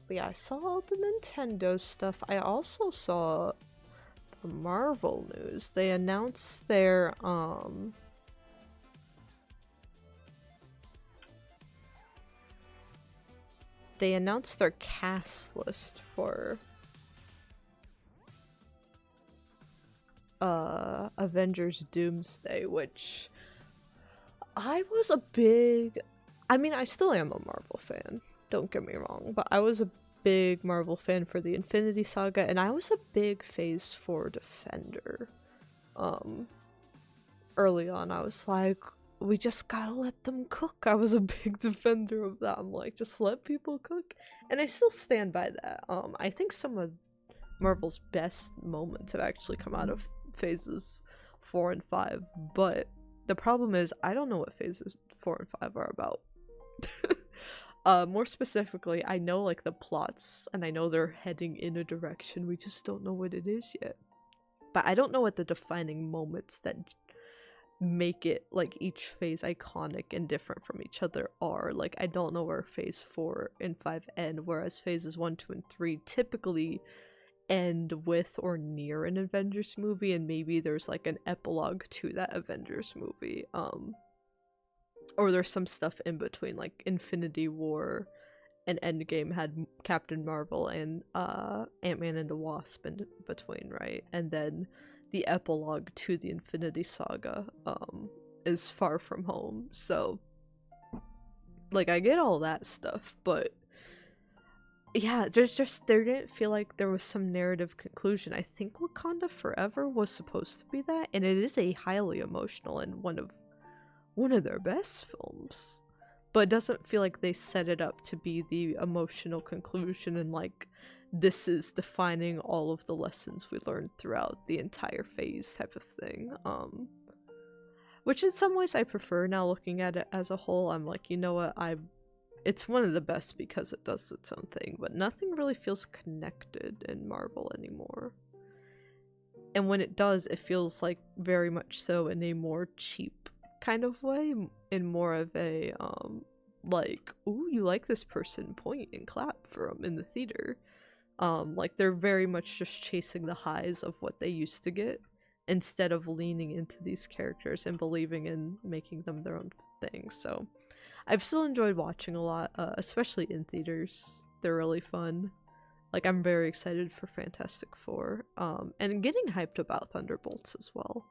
But yeah, I saw all the Nintendo stuff. I also saw the Marvel news. They announced their cast list for Avengers Doomsday, which I was a big... I mean, I still am a Marvel fan. Don't get me wrong, but I was a big Marvel fan for the Infinity Saga, and I was a big Phase 4 defender. Early on, I was like, we just gotta let them cook. I was a big defender of that. I'm like, just let people cook. And I still stand by that. I think some of Marvel's best moments have actually come out of Phases 4 and 5, but the problem is, I don't know what Phases 4 and 5 are about. More specifically, I know like the plots, and I know they're heading in a direction, we just don't know what it is yet. But I don't know what the defining moments that make it, like, each phase iconic and different from each other are. Like, I don't know where Phase 4 and 5 end, whereas Phases 1, 2, and 3 typically end with or near an Avengers movie, and maybe there's like an epilogue to that Avengers movie. Or there's some stuff in between, like Infinity War and Endgame had Captain Marvel and Ant-Man and the Wasp in between, right? And then the epilogue to the Infinity Saga is Far From Home. So, like, I get all that stuff, but yeah, there didn't feel like there was some narrative conclusion. I think Wakanda Forever was supposed to be that, and it is a highly emotional and one of their best films, but it doesn't feel like they set it up to be the emotional conclusion and like this is defining all of the lessons we learned throughout the entire phase type of thing. Which in some ways I prefer now, looking at it as a whole. I'm like, you know what, it's one of the best because it does its own thing, but nothing really feels connected in Marvel anymore. And when it does, it feels like very much so in a more cheap kind of way, in more of a like, ooh, you like this person, point and clap for them in the theater. Like they're very much just chasing the highs of what they used to get instead of leaning into these characters and believing in making them their own thing. So I've still enjoyed watching a lot, especially in theaters. They're really fun. Like, I'm very excited for Fantastic Four, and getting hyped about Thunderbolts as well.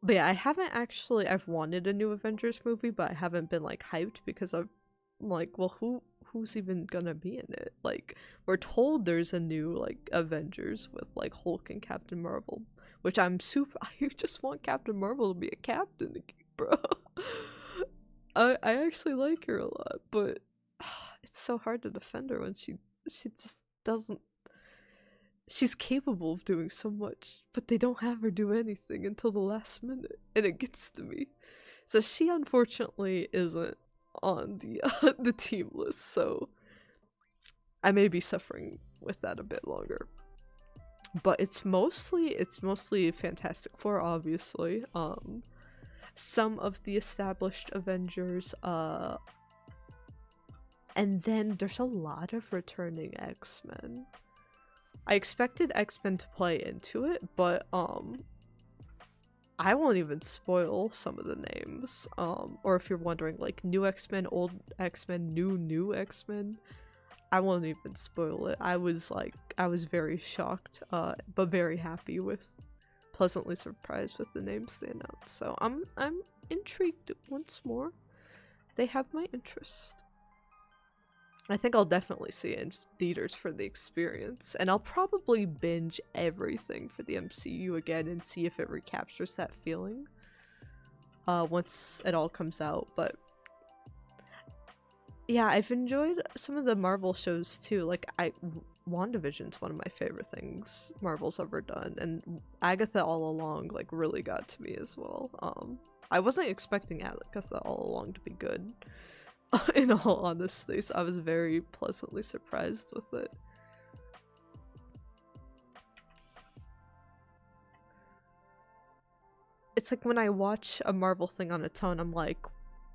But yeah, I've wanted a new Avengers movie, but I haven't been, like, hyped because I'm like, well, who's even gonna be in it? Like, we're told there's a new, like, Avengers with, like, Hulk and Captain Marvel, which I just want Captain Marvel to be a captain again, bro. I actually like her a lot, but it's so hard to defend her when she just doesn't. She's capable of doing so much, but they don't have her do anything until the last minute, and it gets to me. So she unfortunately isn't on the team list, so I may be suffering with that a bit longer. But it's mostly Fantastic Four, obviously. Some of the established Avengers, and then there's a lot of returning X-Men. I expected X-Men to play into it, but I won't even spoil some of the names. Or if you're wondering, like, new X-Men, old X-Men, new X-Men, I won't even spoil it. I was very shocked, but very happy with, pleasantly surprised with the names they announced. So I'm intrigued once more. They have my interest. I think I'll definitely see it in theaters for the experience, and I'll probably binge everything for the MCU again and see if it recaptures that feeling once it all comes out. But yeah, I've enjoyed some of the Marvel shows too. Like, WandaVision's one of my favorite things Marvel's ever done, and Agatha All Along like really got to me as well. I wasn't expecting Agatha All Along to be good. In all honesty, so I was very pleasantly surprised with it. It's like when I watch a Marvel thing on its own, I'm like,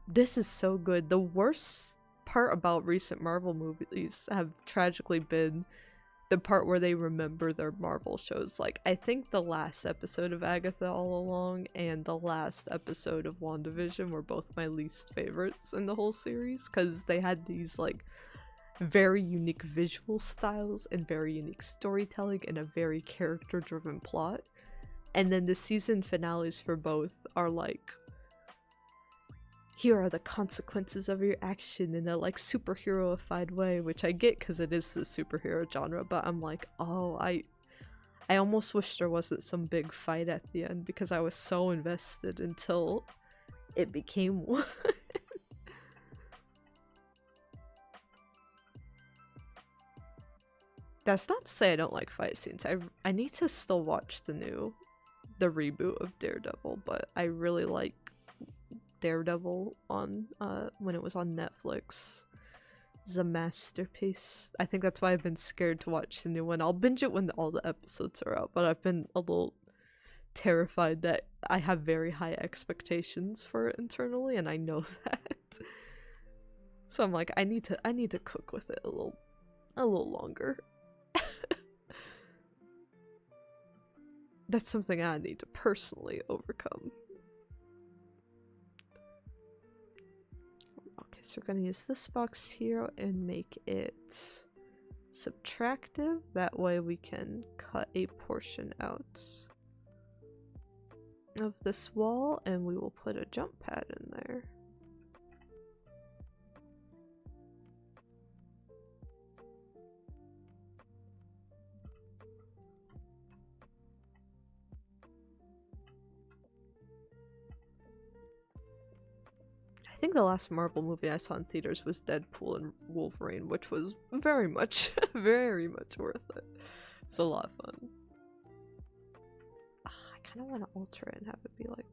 this is so good. The worst part about recent Marvel movies have tragically been the part where they remember their Marvel shows. Like, I think the last episode of Agatha All Along and the last episode of WandaVision were both my least favorites in the whole series, because they had these like very unique visual styles and very unique storytelling and a very character-driven plot. And then the season finales for both are like, here are the consequences of your action in a like superhero-ified way, which I get because it is the superhero genre, but I'm like, oh, I almost wish there wasn't some big fight at the end because I was so invested until it became one. That's not to say I don't like fight scenes. I need to still watch the reboot of Daredevil, but I really like Daredevil on when it was on Netflix. It's a masterpiece. I think that's why I've been scared to watch the new one. I'll binge it when all the episodes are out, but I've been a little terrified that I have very high expectations for it internally, and I know that. So I'm like, I need to cook with it a little longer. That's something I need to personally overcome. So we're going to use this box here and make it subtractive. That way we can cut a portion out of this wall, and we will put a jump pad in there. I think the last Marvel movie I saw in theaters was Deadpool and Wolverine, which was very much worth it. It's a lot of fun. I kind of want to alter it and have it be like...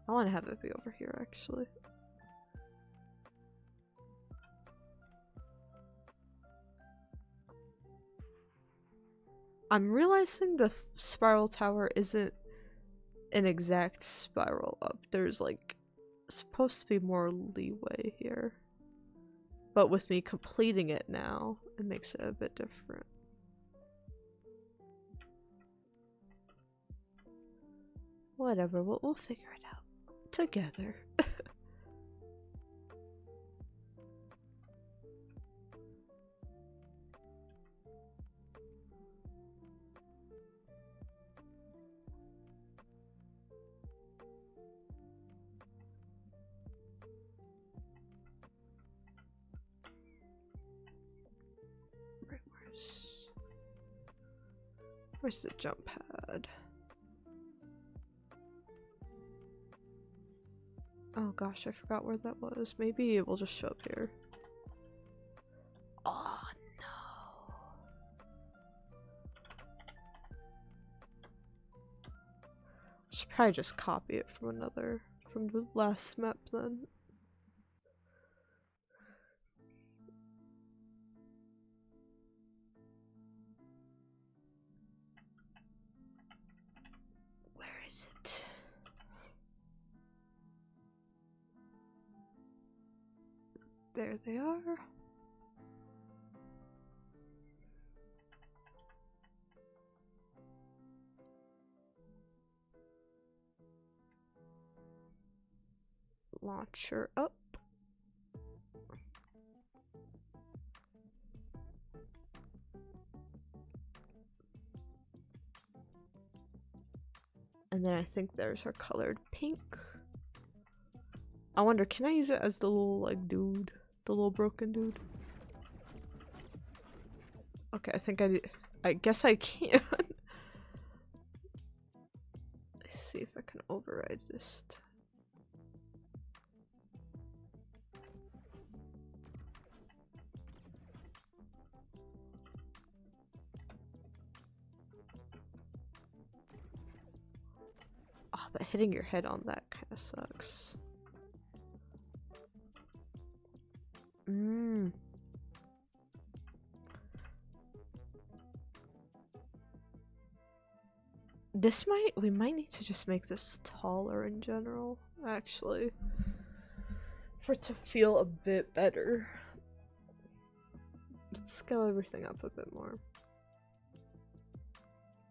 I want to have it be over here, actually. I'm realizing the spiral tower isn't an exact spiral up. There's like supposed to be more leeway here, but with me completing it now, it makes it a bit different. Whatever, we'll figure it out together. Where's the jump pad? Oh gosh, I forgot where that was. Maybe it will just show up here. Oh no. I should probably just copy it from from the last map then. Where is it? There they are. Launcher up. And then I think there's our colored pink. I wonder, can I use it as the little, like, dude? The little broken dude? Okay, I guess I can. Let's see if I can override this. Oh, but hitting your head on that kind of sucks. We might need to just make this taller in general, actually. For it to feel a bit better. Let's scale everything up a bit more.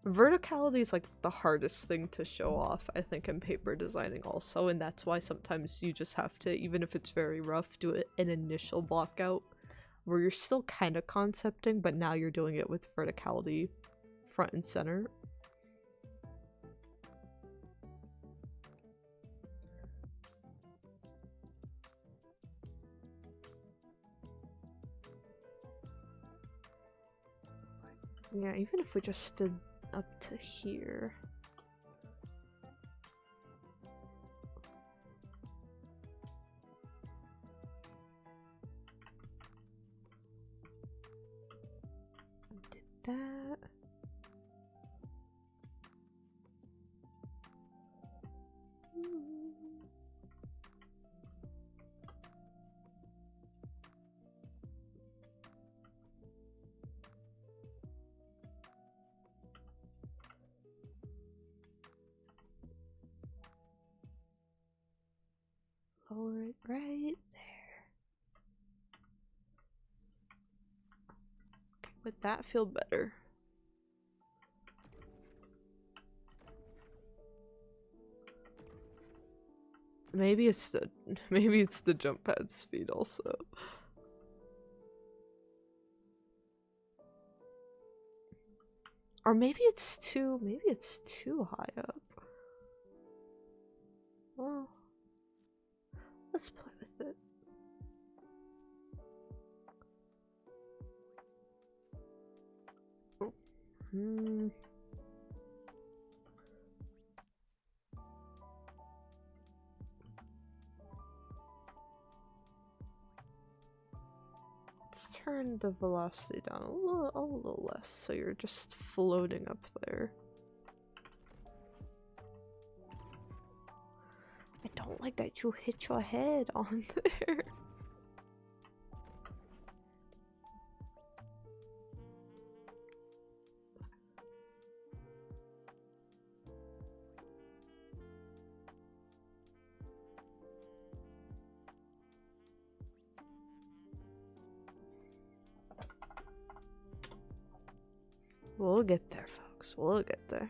Verticality is like the hardest thing to show off, I think, in paper designing also, and that's why sometimes you just have to, even if it's very rough, do an initial blockout where you're still kind of concepting, but now you're doing it with verticality front and center. Yeah, even if we just did up to here. Did that. Lower it right there. Okay, would that feel better? Maybe it's the jump pad speed also. Or maybe it's too high up. Well, let's play with it. Oh. Let's turn the velocity down a little less, so you're just floating up there. I don't like that you hit your head on there. We'll get there, folks. We'll get there.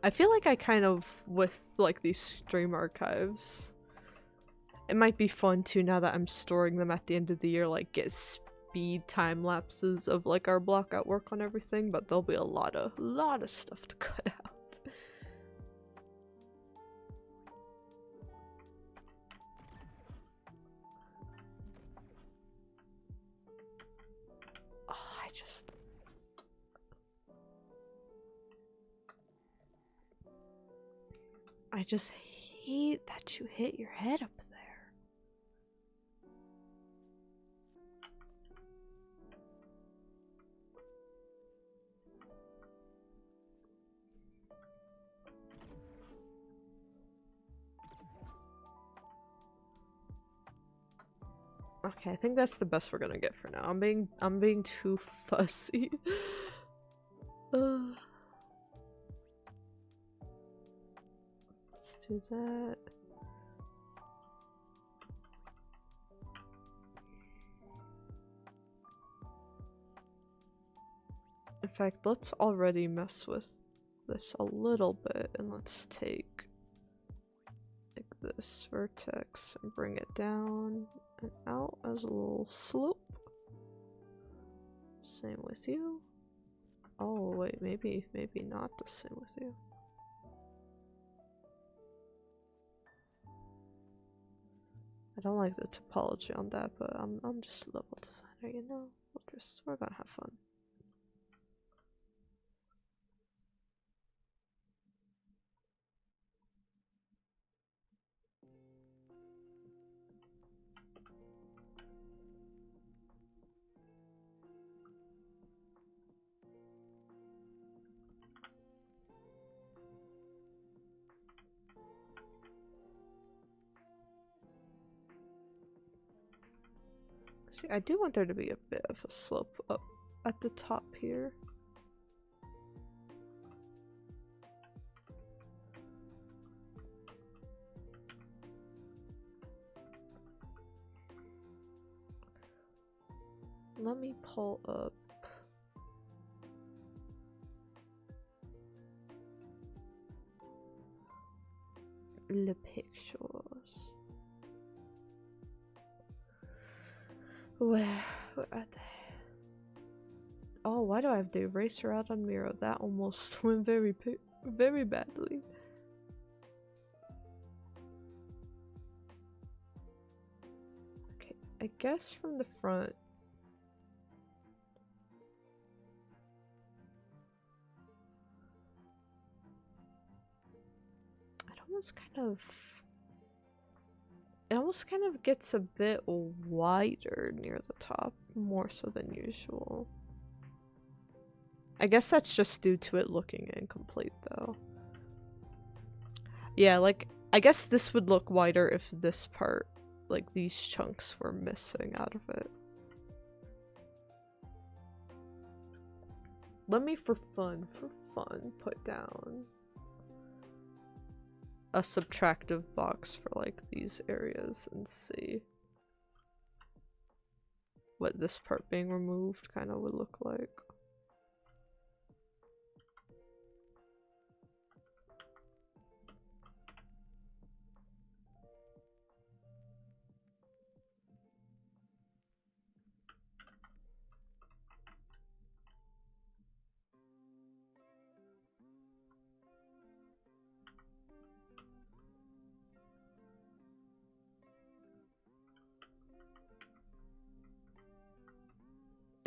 I feel like I kind of, with like these stream archives, it might be fun too now that I'm storing them at the end of the year, like get speed time lapses of like our blockout work on everything, but there'll be a lot of stuff to cut out. I just hate that you hit your head up there. Okay, I think that's the best we're gonna get for now. I'm being too fussy. Let's do that. In fact, let's already mess with this a little bit, and let's take like this vertex and bring it down and out as a little slope. Same with you. Oh wait, maybe not the same with you. I don't like the topology on that, but I'm just a level designer, you know. We're gonna have fun. See, I do want there to be a bit of a slope up at the top here. Let me pull up the pictures. Where are they? Oh, why do I have the eraser out on Miro? That almost went very badly. Okay, I guess from the front. It almost kind of gets a bit wider near the top, more so than usual. I guess that's just due to it looking incomplete though. Yeah, like, I guess this would look wider if this part, like these chunks were missing out of it. Let me, for fun, put down a subtractive box for like these areas and see what this part being removed kind of would look like.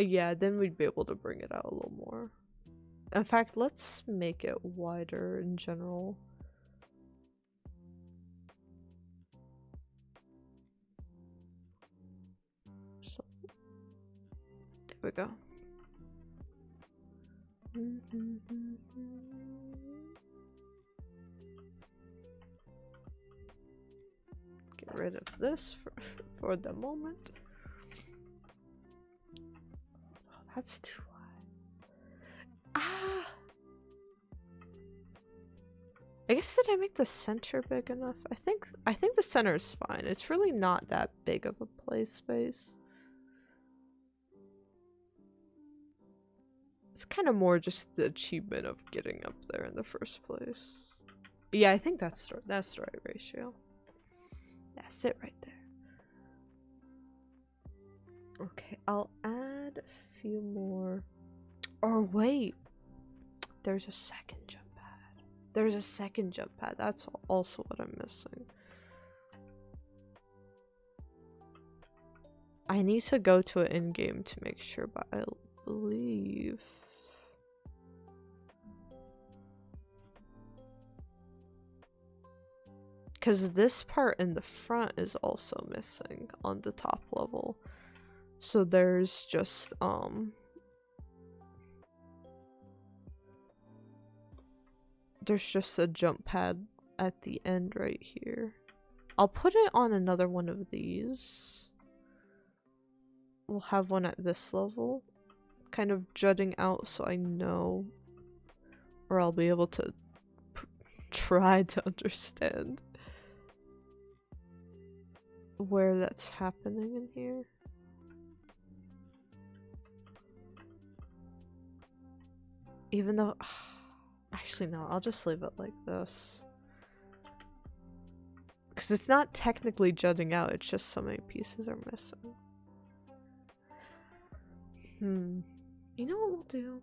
Yeah, then we'd be able to bring it out a little more. In fact, let's make it wider in general. So, there we go. Get rid of this for the moment. Oh, that's too high. Ah! I guess, did I make the center big enough? I think the center is fine. It's really not that big of a play space. It's kind of more just the achievement of getting up there in the first place. Yeah, I think that's the right ratio. That's it right there. Okay, I'll add a few more. Or wait, there's a second jump pad. There's a second jump pad. That's also what I'm missing. I need to go to an in-game to make sure, but I believe... Because this part in the front is also missing on the top level. So there's just, there's just a jump pad at the end right here. I'll put it on another one of these. we'll have one at this level, kind of jutting out so I know, or I'll be able to try to understand where that's happening in here. Even though, actually no, I'll just leave it like this. Because it's not technically jutting out, it's just so many pieces are missing. You know what we'll do?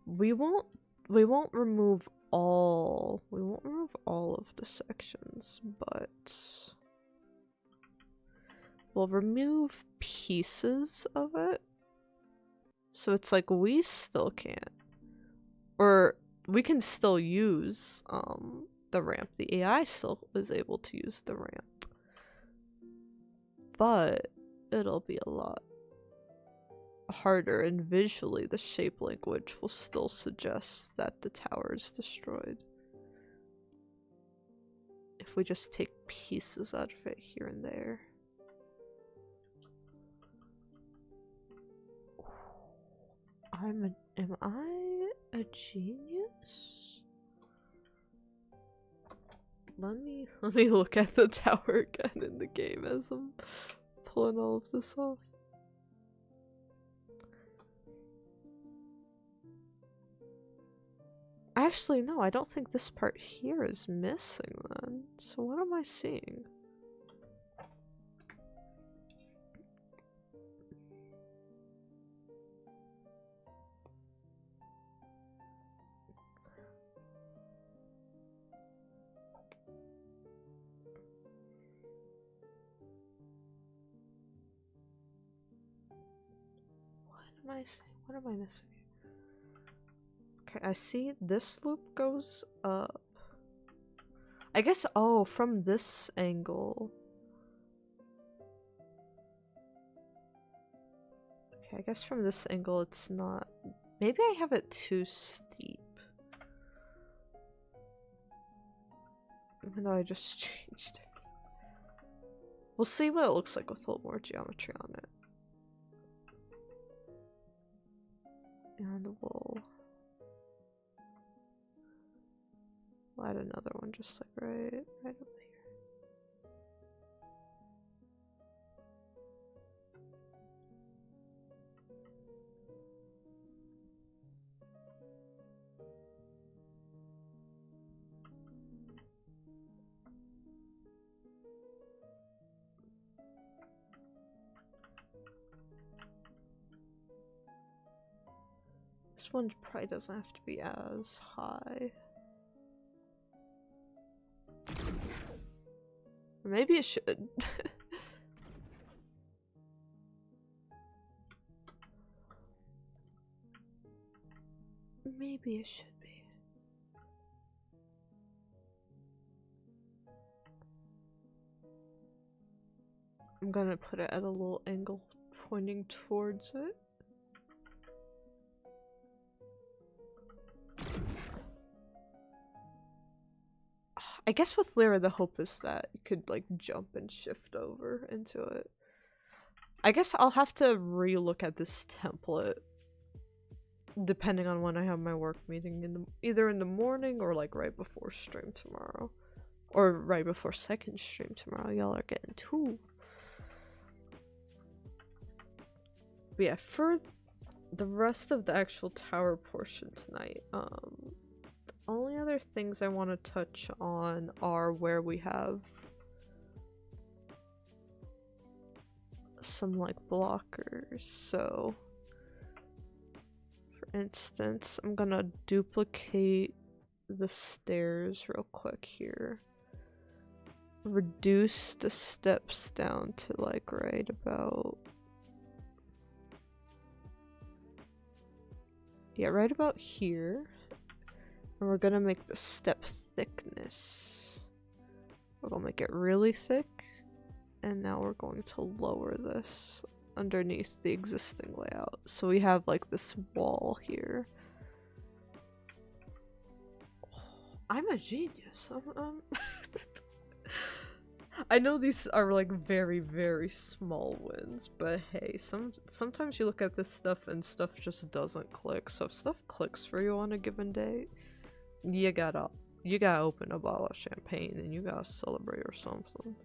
We won't remove all of the sections, but we'll remove pieces of it. So it's like we still can't, or we can still use the ramp. The AI still is able to use the ramp, but it'll be a lot harder, and visually the shape language will still suggest that the tower is destroyed. If we just take pieces out of it here and there. Am I a genius? Let me look at the tower again in the game as I'm pulling all of this off. Actually, no, I don't think this part here is missing then. So what am I seeing? What am I saying? What am I missing? Okay, I see this loop goes up. I guess, oh, from this angle. Okay, I guess from this angle it's not. Maybe I have it too steep. Even though I just changed it. We'll see what it looks like with a little more geometry on it. And we'll add another one just like right up here. This one probably doesn't have to be as high. Or maybe it should. Maybe it should be. I'm gonna put it at a little angle pointing towards it. I guess with Lyra the hope is that you could like jump and shift over into it. I guess I'll have to re-look at this template depending on when I have my work meeting, either in the morning or like right before stream tomorrow. Or right before second stream tomorrow. Y'all are getting two. But yeah, for the rest of the actual tower portion tonight, the only other things I want to touch on are where we have some like blockers. So for instance, I'm gonna duplicate the stairs real quick here, reduce the steps down to like right about, yeah, right about here. And we're gonna make the step thickness, we're gonna make it really thick, and now we're going to lower this underneath the existing layout. So we have like this wall here, I'm a genius. I know these are like very, very small wins, but hey, sometimes you look at this stuff and stuff just doesn't click. So if stuff clicks for you on a given day, you gotta open a bottle of champagne and you gotta celebrate or something.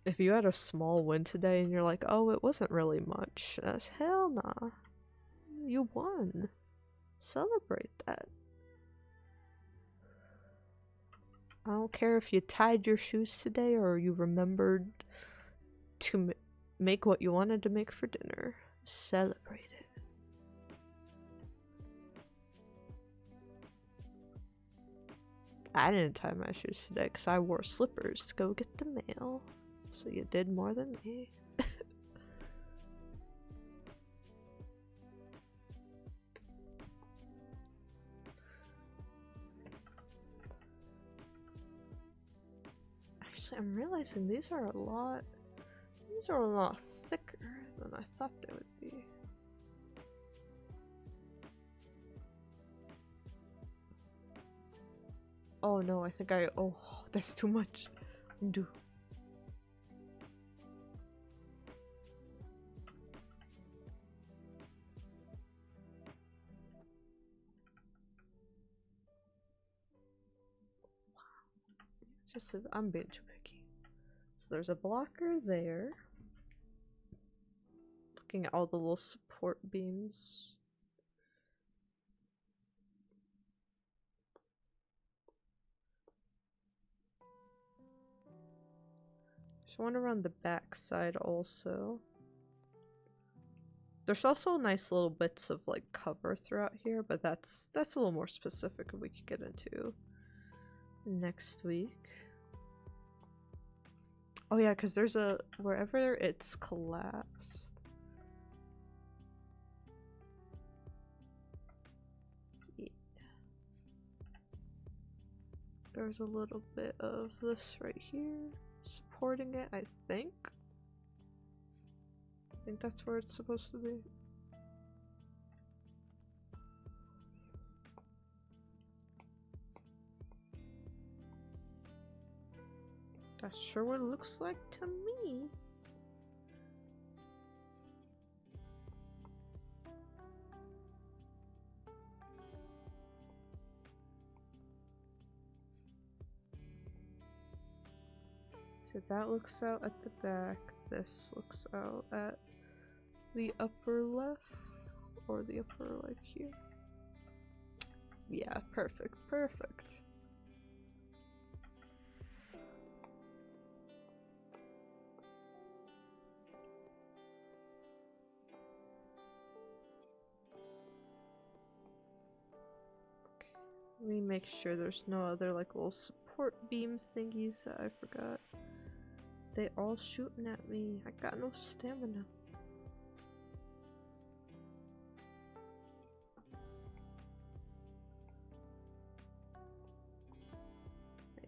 If you had a small win today and you're like, oh, it wasn't really much, that's hell nah. You won. Celebrate that. I don't care if you tied your shoes today or you remembered to make what you wanted to make for dinner. Celebrate it. I didn't tie my shoes today because I wore slippers to go get the mail. So you did more than me. Actually, I'm realizing these are a lot thicker than I thought they would be. Oh no, I think oh, that's too much. Undo. I'm being too picky. So there's a blocker there. Looking at all the little support beams. There's one around the back side also. There's also nice little bits of like cover throughout here, but that's a little more specific we could get into next week. Oh yeah, because there's a wherever it's collapsed. Yeah. There's a little bit of this right here supporting it, I think. I think that's where it's supposed to be. That's sure what it looks like to me. So that looks out at the back. This looks out at the upper left, or the upper like here. Yeah, perfect, perfect. Let me make sure there's no other like little support beam thingies that I forgot. They all shooting at me. I got no stamina.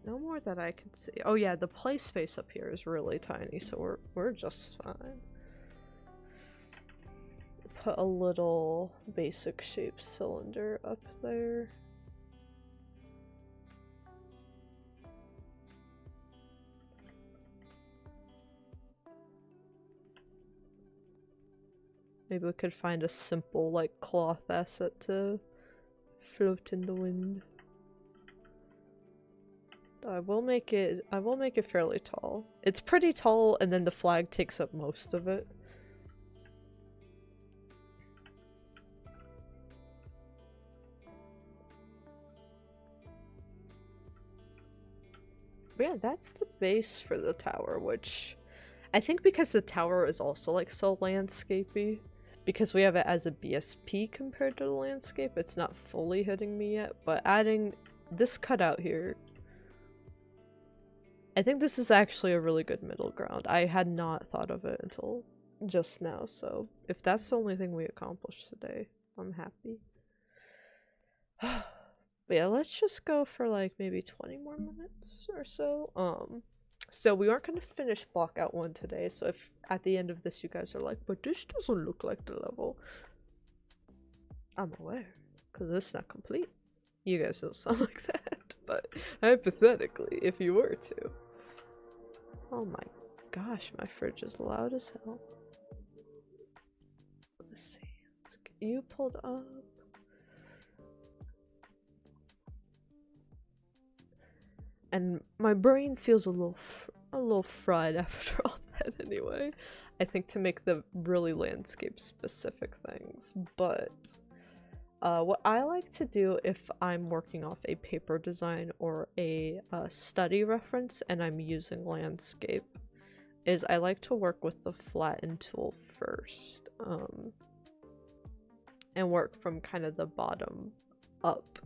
No more that I can see. Oh yeah, the play space up here is really tiny, so we're just fine. Put a little basic shaped cylinder up there. Maybe we could find a simple like cloth asset to float in the wind. I will make it fairly tall. It's pretty tall and then the flag takes up most of it. But yeah, that's the base for the tower, which I think because the tower is also like so landscapey, because we have it as a BSP compared to the landscape, it's not fully hitting me yet, but adding this cutout here, I think this is actually a really good middle ground. I had not thought of it until just now, so if that's the only thing we accomplished today, I'm happy. But yeah, let's just go for like maybe 20 more minutes or so. So we aren't going to finish blockout 1 today, so if at the end of this you guys are like, but this doesn't look like the level, I'm aware, Because it's not complete. You guys don't sound like that, but hypothetically, if you were to. Oh my gosh, my fridge is loud as hell. Let's see. Let's get you pulled up. And my brain feels a little fried after all that anyway. I think to make the really landscape specific things, but what I like to do if I'm working off a paper design or a study reference and I'm using landscape is I like to work with the flatten tool first, and work from kind of the bottom up.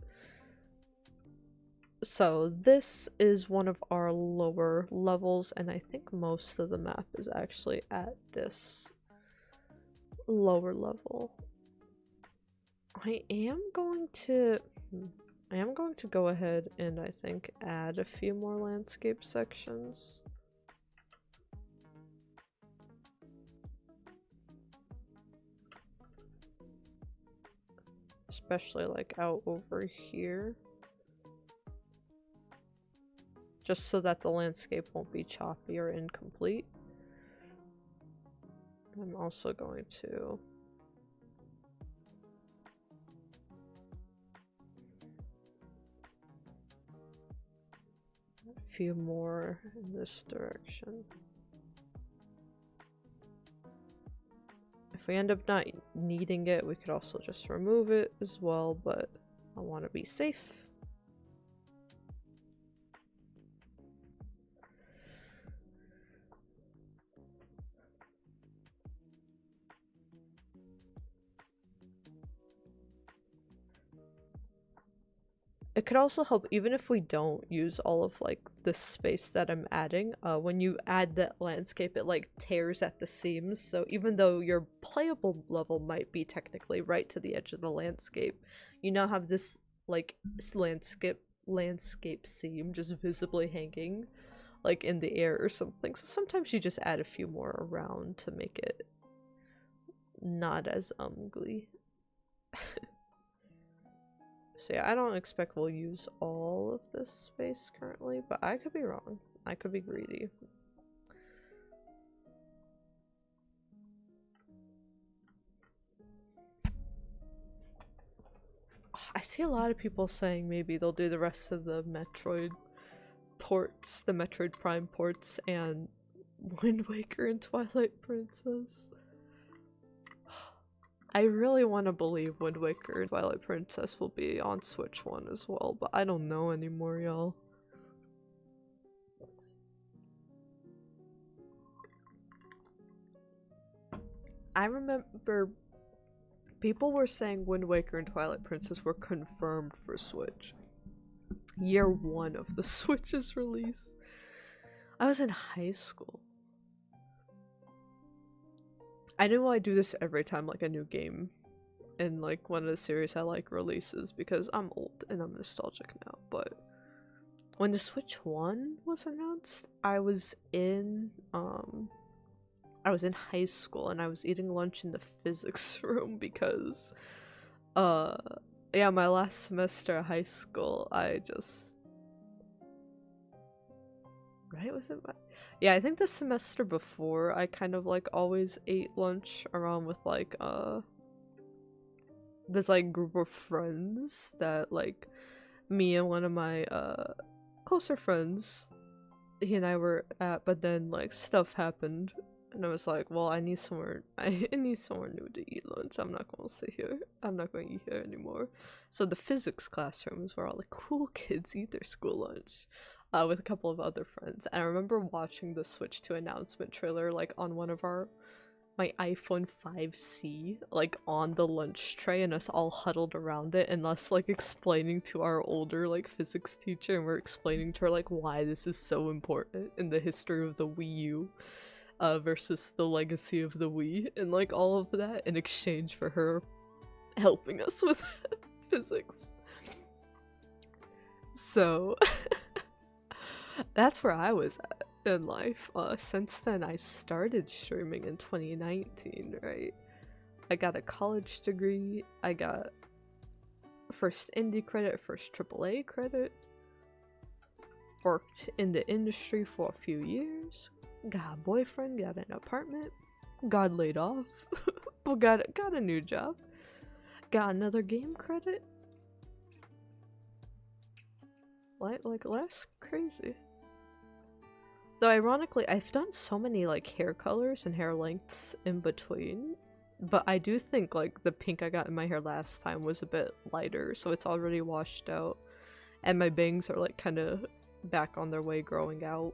So this is one of our lower levels, and I think most of the map is actually at this lower level. I am going to go ahead and I think add a few more landscape sections. Especially like out over here. Just so that the landscape won't be choppy or incomplete. I'm also going to a few more in this direction. If we end up not needing it, we could also just remove it as well, but I want to be safe. It could also help even if we don't use all of like the space that I'm adding. When you add that landscape, it like tears at the seams. So even though your playable level might be technically right to the edge of the landscape, you now have this like landscape seam just visibly hanging like in the air or something. So sometimes you just add a few more around to make it not as ugly. So yeah, I don't expect we'll use all of this space currently, but I could be wrong. I could be greedy. I see a lot of people saying maybe they'll do the rest of the Metroid ports, the Metroid Prime ports, and Wind Waker and Twilight Princess. I really want to believe Wind Waker and Twilight Princess will be on Switch 1 as well, but I don't know anymore, y'all. I remember people were saying Wind Waker and Twilight Princess were confirmed for Switch. Year 1 of the Switch's release. I was in high school. I know I do this every time like a new game in like one of the series I like releases because I'm old and I'm nostalgic now, but when the Switch 1 was announced, I was in high school and I was eating lunch in the physics room because yeah, my last semester of high school, yeah, I think the semester before, I kind of like always ate lunch around with like this like group of friends that like me and one of my closer friends, he and I were at, but then like stuff happened and I was like, well, I need somewhere new to eat lunch. I'm not going to sit here. I'm not going to eat here anymore. So the physics classroom is where all the cool kids eat their school lunch. With a couple of other friends. And I remember watching the Switch 2 announcement trailer like on my iPhone 5C, like on the lunch tray, and us all huddled around it and us like explaining to our older like physics teacher, and we're explaining to her like why this is so important in the history of the Wii U versus the legacy of the Wii, and like all of that in exchange for her helping us with physics. So that's where I was at in life. Since then, I started streaming in 2019, right? I got a college degree, I got first indie credit, first AAA credit. Worked in the industry for a few years. Got a boyfriend, got an apartment. Got laid off. But got a new job. Got another game credit. Like less crazy. Though ironically, I've done so many like hair colors and hair lengths in between. But I do think like the pink I got in my hair last time was a bit lighter, so it's already washed out. And my bangs are like kind of back on their way growing out.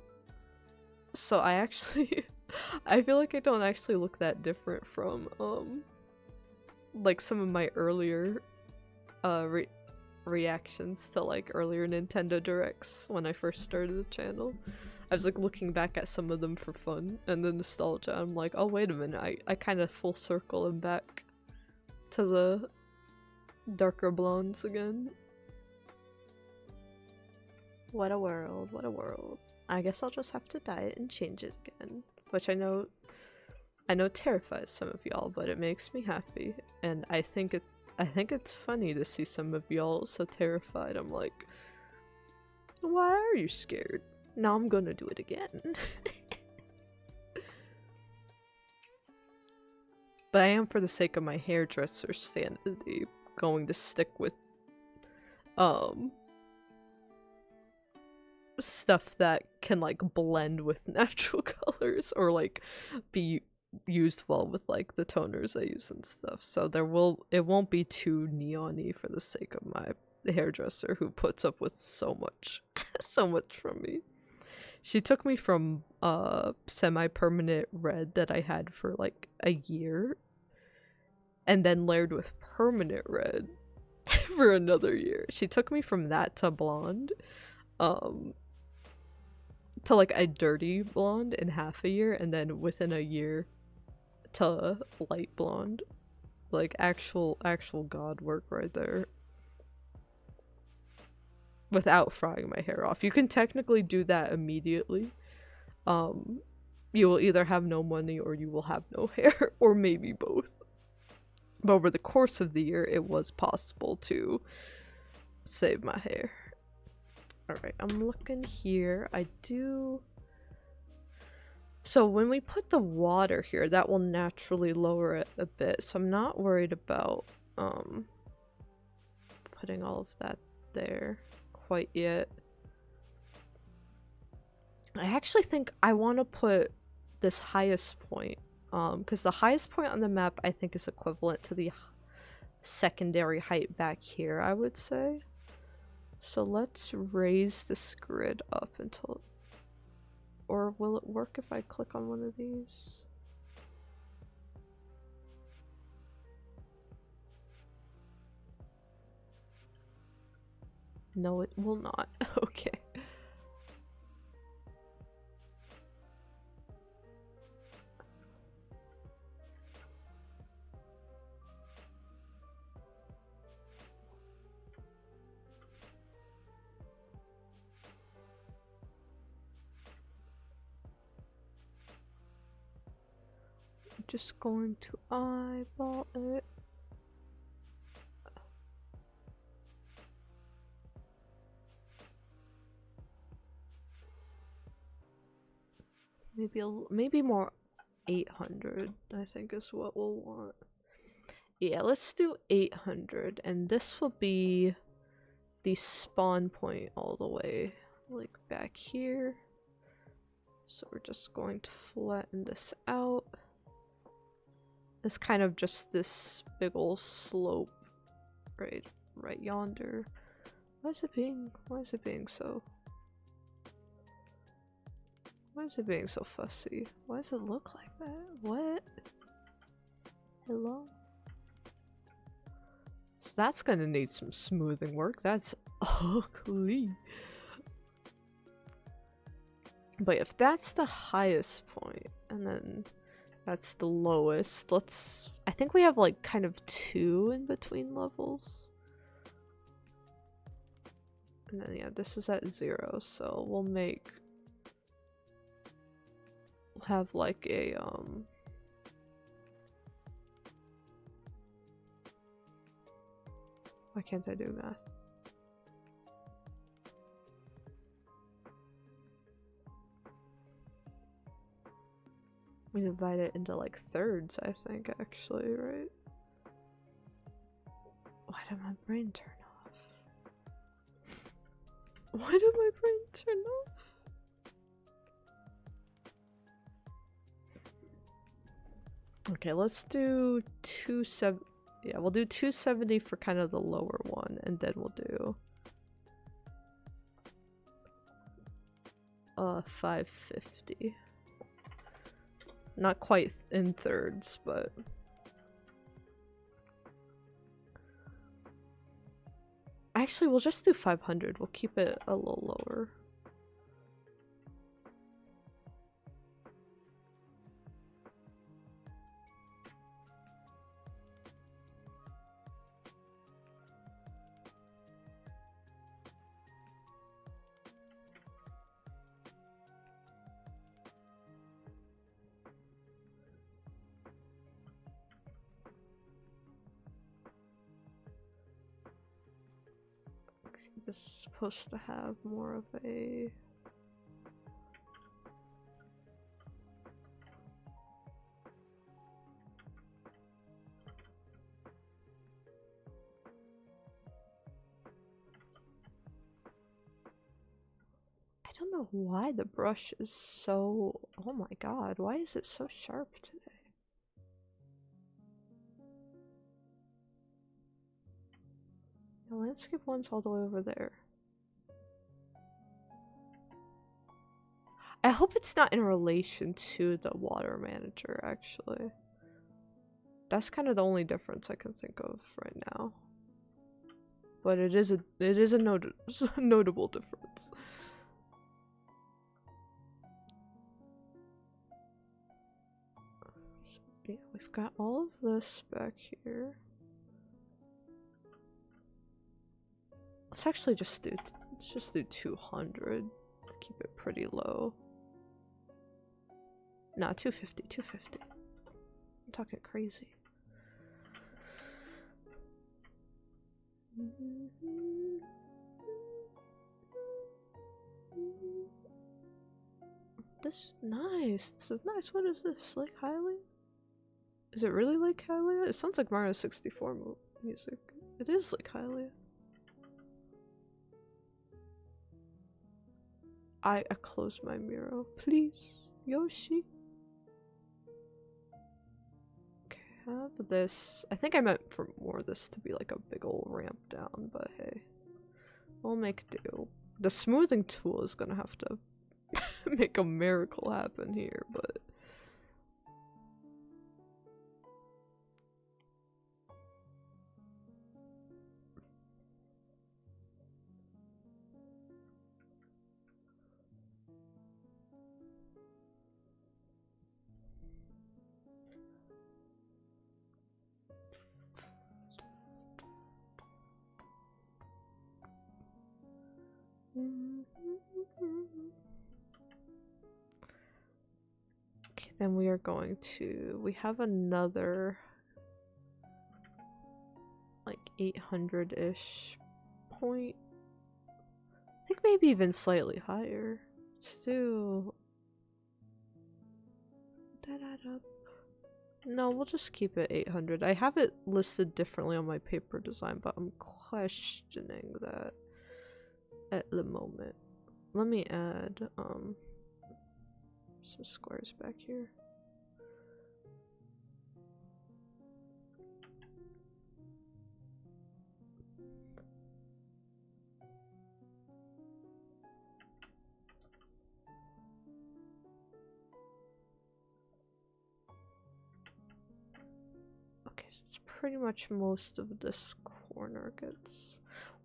So I actually I feel like I don't actually look that different from like some of my earlier reactions to like earlier Nintendo Directs when I first started the channel. I was like looking back at some of them for fun and the nostalgia. I'm like, oh wait a minute, I kind of full circle and back to the darker blondes again. What a world, what a world. I guess I'll just have to dye it and change it again. Which I know terrifies some of y'all, but it makes me happy. And I think it's funny to see some of y'all so terrified. I'm like, why are you scared? Now I'm gonna do it again. But I am, for the sake of my hairdresser's sanity, going to stick with stuff that can like blend with natural colors or like be used well with like the toners I use and stuff. So it won't be too neon-y for the sake of my hairdresser, who puts up with so much from me. She took me from semi-permanent red that I had for like a year and then layered with permanent red for another year. She took me from that to blonde to like a dirty blonde in half a year, and then within a year to light blonde. Like actual god work right there. Without frying my hair off. You can technically do that immediately. You will either have no money or you will have no hair, or maybe both. But over the course of the year, it was possible to save my hair. Alright, I'm looking here. So when we put the water here, that will naturally lower it a bit. So I'm not worried about putting all of that there quite yet. I actually think I want to put this highest point, because the highest point on the map I think is equivalent to the secondary height back here, I would say. So let's raise this grid up until... Or will it work if I click on one of these? No, it will not. Okay. Just going to eyeball it. Maybe more 800, I think is what we'll want. Yeah, let's do 800, and this will be the spawn point all the way, like back here. So we're just going to flatten this out. It's kind of just this big ol' slope right yonder. Why is it being so fussy? Why does it look like that? What? Hello? So that's gonna need some smoothing work. That's ugly. But if that's the highest point, and then that's the lowest, I think we have like kind of 2 in between levels. And then yeah, this is at 0, so we'll have like a Why can't I do math? We divide it into like thirds, I think, actually, right? Why did my brain turn off? Why did my brain turn off? Okay, let's do 270. Yeah, we'll do 270 for kind of the lower one, and then we'll do 550. Not quite in thirds, but actually we'll just do 500. We'll keep it a little lower. This is supposed to have more of a... I don't know why the brush is so... Oh my god, why is it so sharp today? The landscape one's all the way over there. I hope it's not in relation to the water manager, actually. That's kind of the only difference I can think of right now. But it is a notable difference. So, yeah, we've got all of this back here. Let's just do 200. Keep it pretty low. Nah, 250, 250. I'm talking crazy. This is nice. This is nice. What is this? Lake Hylia? Is it really Lake Hylia? It sounds like Mario 64 music. It is Lake Hylia. I closed my mirror. Please, Yoshi. Okay, have this. I think I meant for more of this to be like a big old ramp down, but hey. We'll make do. The smoothing tool is gonna have to make a miracle happen here, but... Okay, then we are going to... We have another... like 800-ish point. I think maybe even slightly higher. Still... that add up? No, we'll just keep it 800. I have it listed differently on my paper design, but I'm questioning that at the moment. Let me add some squares back here. Okay, so it's pretty much most of this corner gets...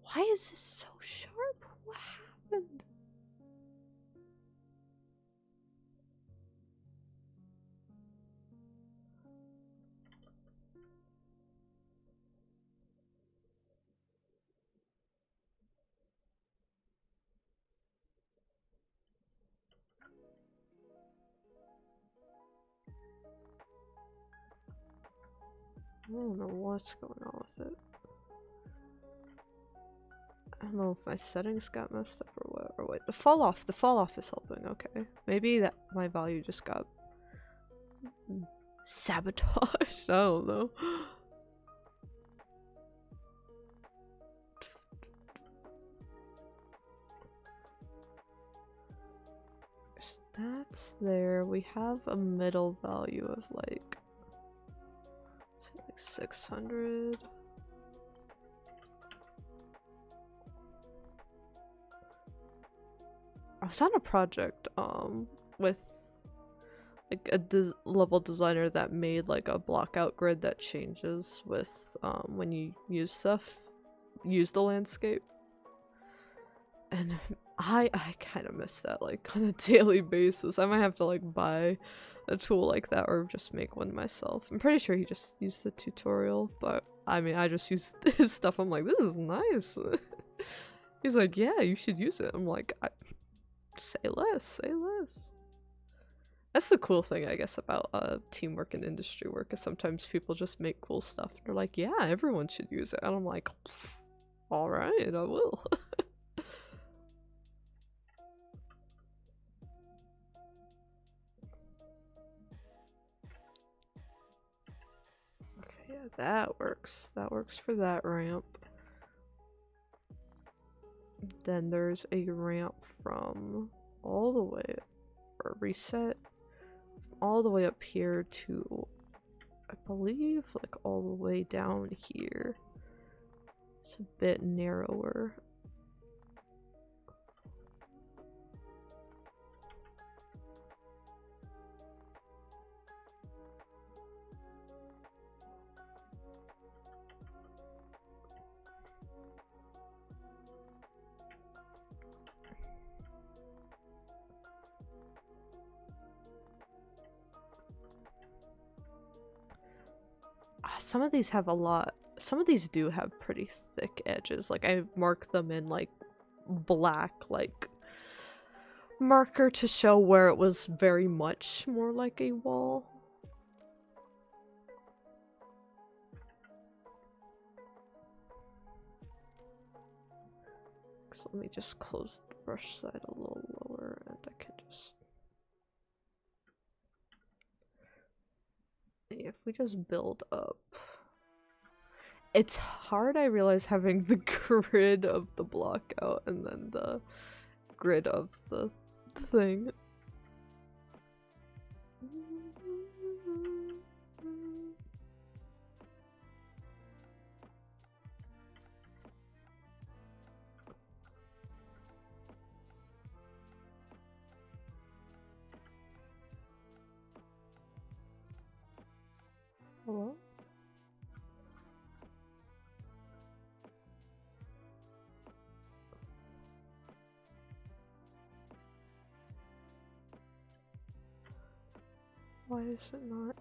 Why is this so sharp? What happened? I don't know what's going on with it. I don't know if my settings got messed up or what. Or wait, the fall off is helping. Okay, maybe that my value just got sabotaged. I don't know. That's there. We have a middle value of like 600. I was on a project with like a level designer that made like a blockout grid that changes with when you use the landscape. And I kind of miss that like on a daily basis. I might have to like buy a tool like that or just make one myself. I'm pretty sure he just used the tutorial, but I mean I just used his stuff. I'm like, this is nice. He's like, yeah, you should use it. I'm like, say less, say less. That's the cool thing, I guess, about teamwork and industry work, is sometimes people just make cool stuff. They're like, yeah, everyone should use it. And I'm like, alright, I will. Okay, yeah, that works. That works for that ramp. Then there's a ramp from all the way, or reset, all the way up here to, I believe, like all the way down here. It's a bit narrower. Some of these have a lot. Some of these do have pretty thick edges. Like I mark them in like black, like marker to show where it was very much more like a wall. So let me just close the brush side a little lower and I can just... If we just build up... It's hard, I realize, having the grid of the block out and then the grid of the thing. Hello? Why is it not?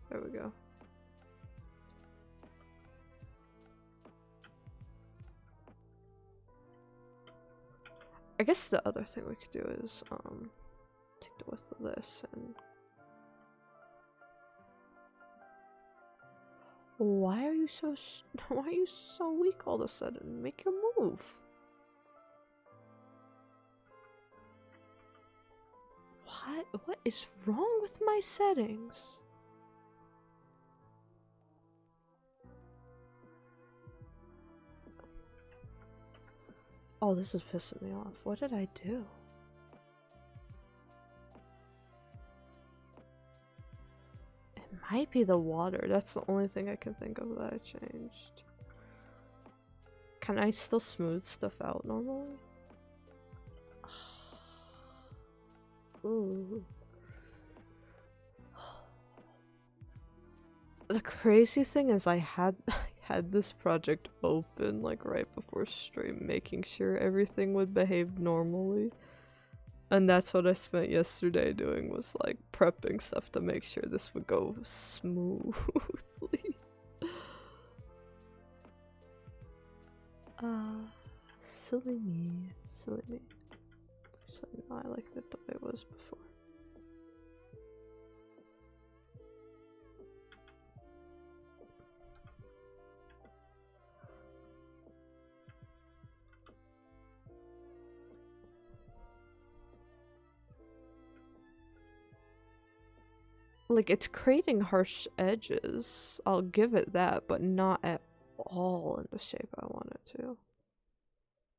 There we go. I guess the other thing we could do is take the width of this and... Why are you so weak all of a sudden? Make your move. What is wrong with my settings? Oh, this is pissing me off. What did I do? It might be the water. That's the only thing I can think of that I changed. Can I still smooth stuff out normally? Ooh. The crazy thing is I had this project open like right before stream, making sure everything would behave normally. And that's what I spent yesterday doing, was like prepping stuff to make sure this would go smoothly. Silly me, silly me. So no, I liked it the way it was before. Like, it's creating harsh edges. I'll give it that, but not at all in the shape I want it to.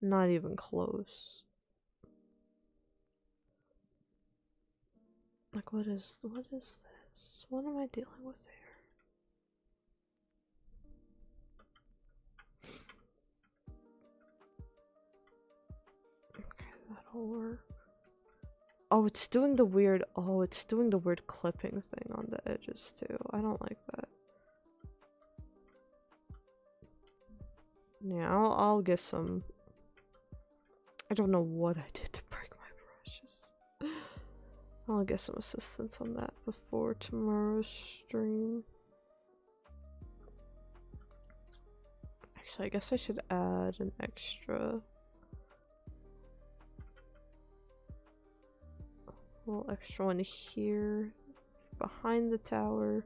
Not even close. Like, what is this? What am I dealing with here? Okay, that'll work. Oh, it's doing the weird clipping thing on the edges too. I don't like that. Yeah, I'll get some. I don't know what I did to break my brushes. I'll get some assistance on that before tomorrow's stream. Actually, I guess I should add an extra. A little extra one here behind the tower.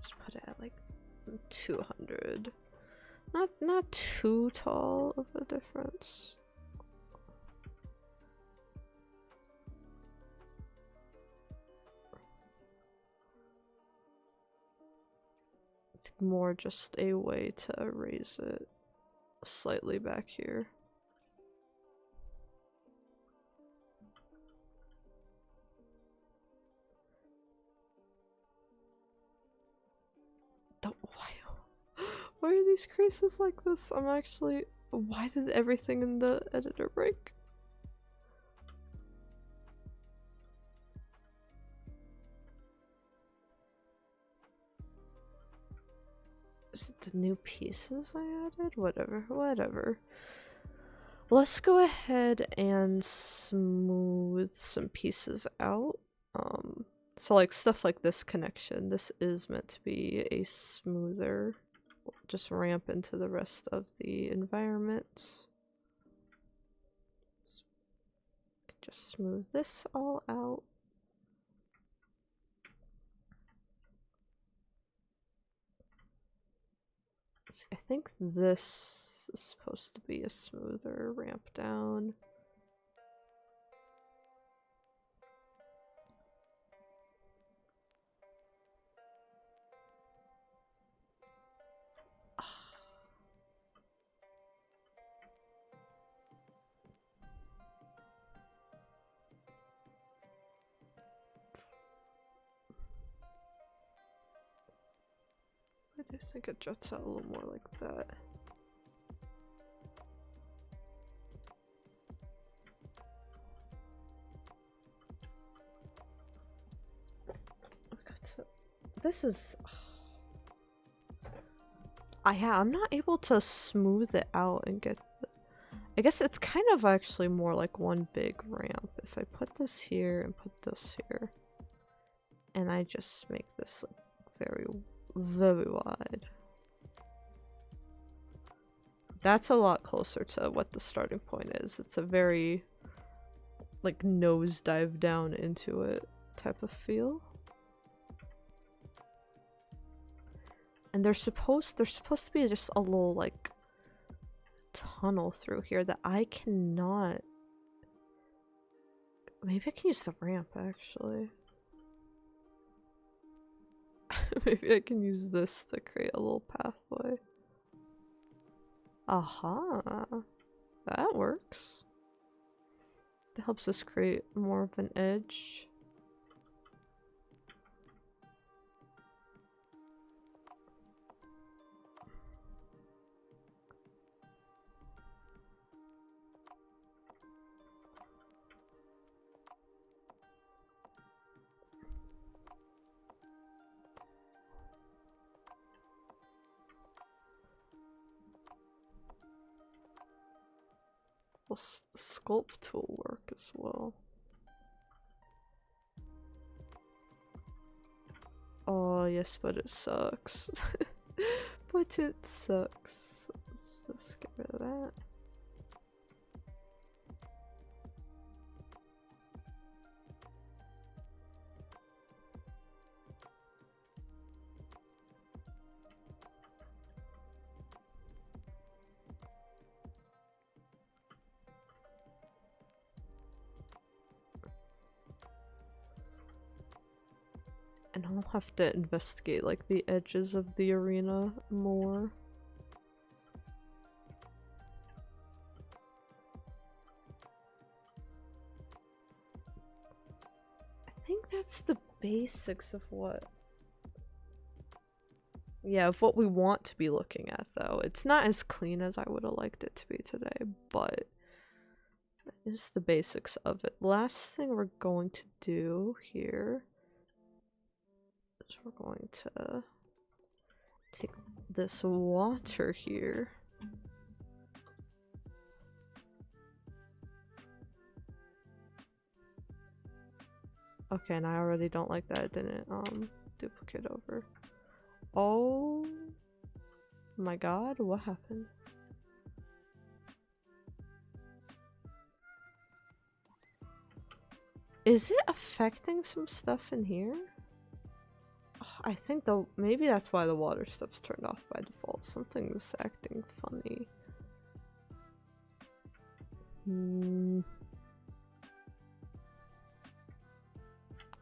Just put it at like 200. Not too tall of a difference. It's more just a way to raise it slightly back here. Why are these creases like this? Why did everything in the editor break? Is it the new pieces I added? Whatever. Let's go ahead and smooth some pieces out. So like stuff like this connection, this is meant to be a smoother, just ramp into the rest of the environment. Just smooth this all out. I think this is supposed to be a smoother ramp down. I do think it juts out a little more like that. This is... I'm not able to smooth it out and get the... I guess it's kind of actually more like one big ramp. If I put this here and put this here, and I just make this like very, very wide. That's a lot closer to what the starting point is. It's a very like nosedive down into it type of feel. And there's supposed to be just a little like tunnel through here that I cannot. Maybe I can use the ramp actually. Maybe I can use this to create a little pathway. Aha, that works. It helps us create more of an edge. Will sculpt tool work as well? Oh yes, but it sucks. But it sucks. Let's just get rid of that. And I'll have to investigate like the edges of the arena more. I think that's the basics of what... Yeah, of what we want to be looking at though. It's not as clean as I would have liked it to be today, but that is the basics of it. Last thing we're going to do here is we're going to take this water here. Okay, and I already don't like that it didn't duplicate over. Oh my god, what happened? Is it affecting some stuff in here? Oh, I think maybe that's why the water stuff's turned off by default. Something's acting funny.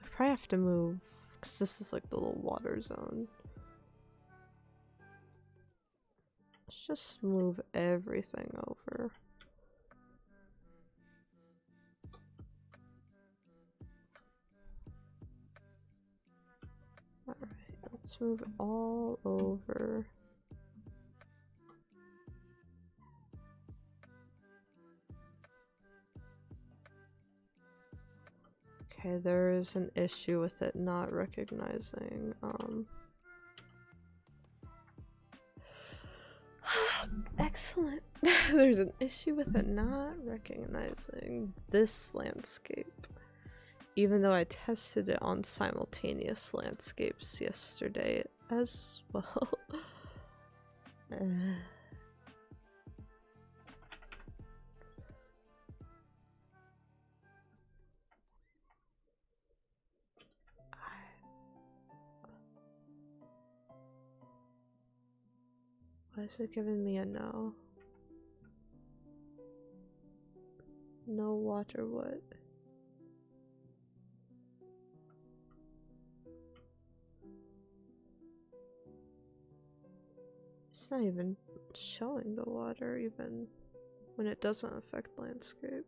I probably have to move because this is like the little water zone. Let's just move everything over. Alright, let's move it all over. Okay, there is an issue with it not recognizing, excellent. There's an issue with it not recognizing this landscape. Even though I tested it on simultaneous landscapes yesterday as well. Why is it giving me a no? No water what? It's not even showing the water even when it doesn't affect landscape.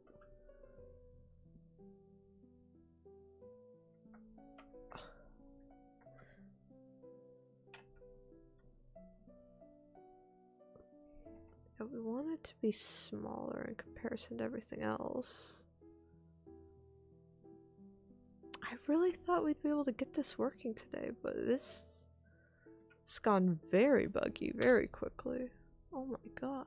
Yeah, we want it to be smaller in comparison to everything else. I really thought we'd be able to get this working today, but it's gone very buggy very quickly. Oh my god.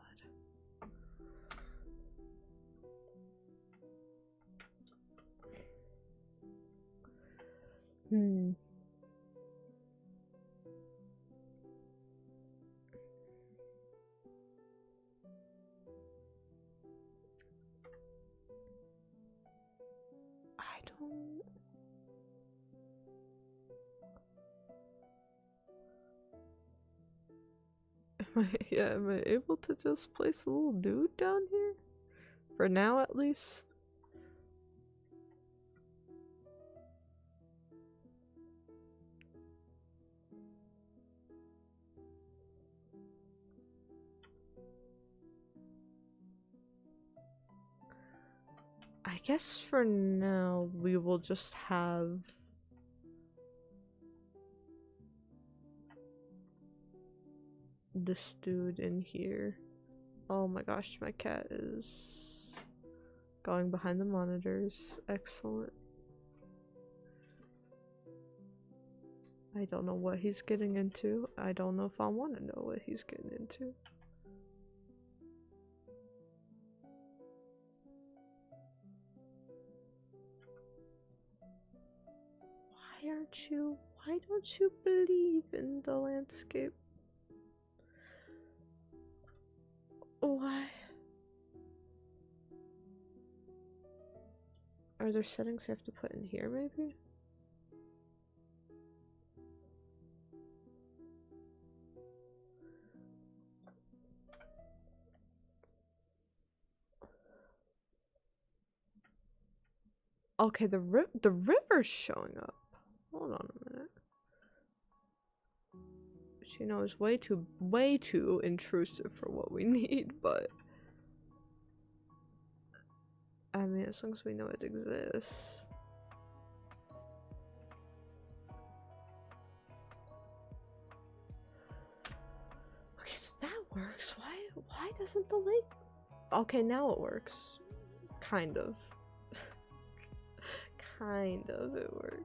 I don't... am I able to just place a little dude down here? For now, at least? I guess for now, we will just have... this dude in here. Oh my gosh, my cat is going behind the monitors. Excellent. I don't know what he's getting into. I don't know if I want to know what he's getting into. Why don't you believe in the landscape? Why? Are there settings you have to put in here, maybe? Okay, the river's showing up. Hold on a minute. which, you know, is way too intrusive for what we need, but I mean, as long as we know it exists. Okay, so that works. Why doesn't the lake? Okay, now it works. Kind of. Kind of, it works.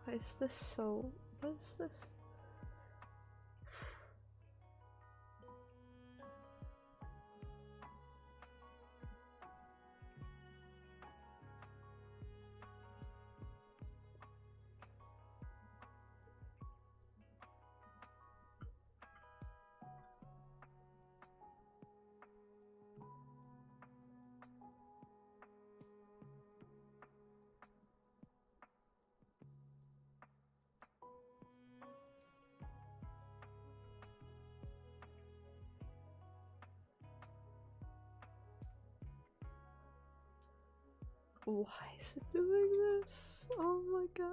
Why is this so... What is this? Why is it doing this? Oh my god.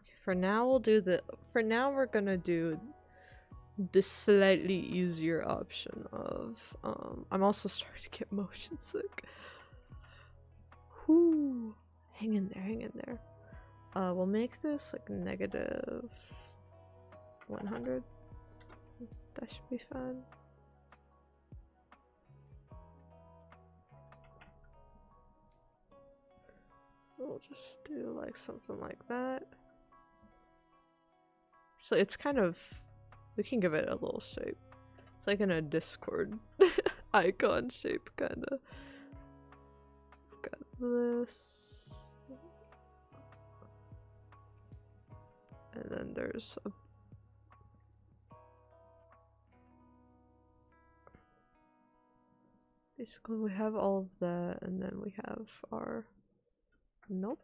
Okay, for now we're gonna do the slightly easier option of I'm also starting to get motion sick. Whoo. Hang in there. We'll make this like negative 100. That should be fun. We'll just do like something like that. So it's kind of, we can give it a little shape. It's like in a Discord icon shape, kind of. Got this. And then there's a basically we have all of that, and then we have our nope.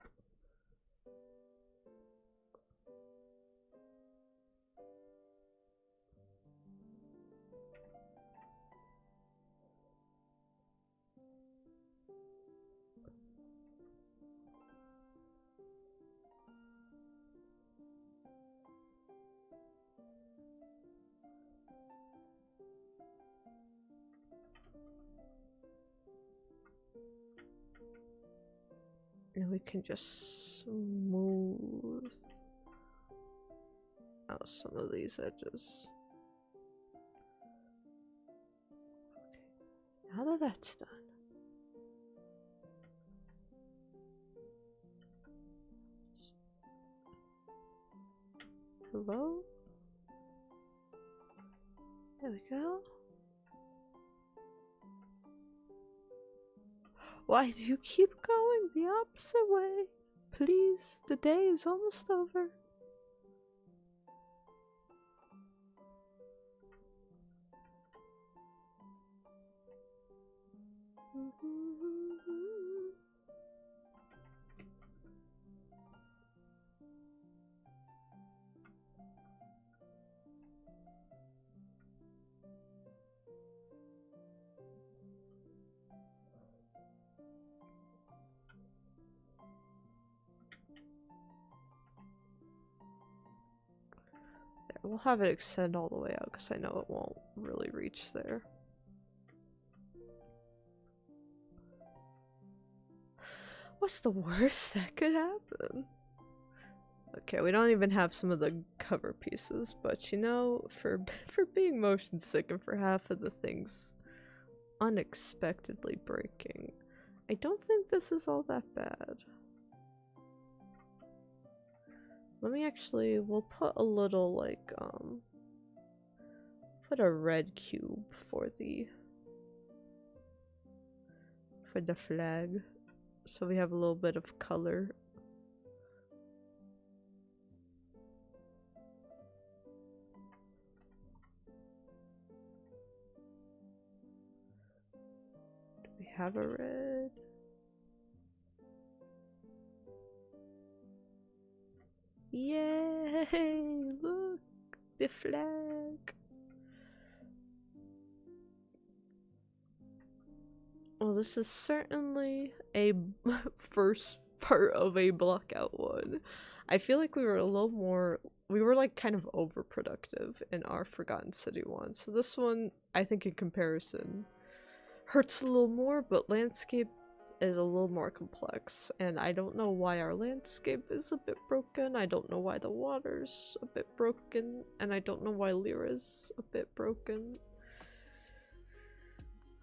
And we can just smooth out some of these edges. Okay, now that that's done, hello? There we go. Why do you keep going the opposite way? Please, the day is almost over. We'll have it extend all the way out because I know it won't really reach there. What's the worst that could happen? Okay, we don't even have some of the cover pieces, but you know, for being motion sick and for half of the things unexpectedly breaking, I don't think this is all that bad. Let me actually, we'll put a little like, put a red cube for the flag, so we have a little bit of color. have a red. Yay! Look! The flag! Well, this is certainly a first part of a blockout one. I feel like we were a little more, we were like kind of overproductive in our Forgotten City one. So this one, I think in comparison, hurts a little more, but landscape is a little more complex. And I don't know why our landscape is a bit broken. I don't know why the water's a bit broken. And I don't know why Lyra's a bit broken.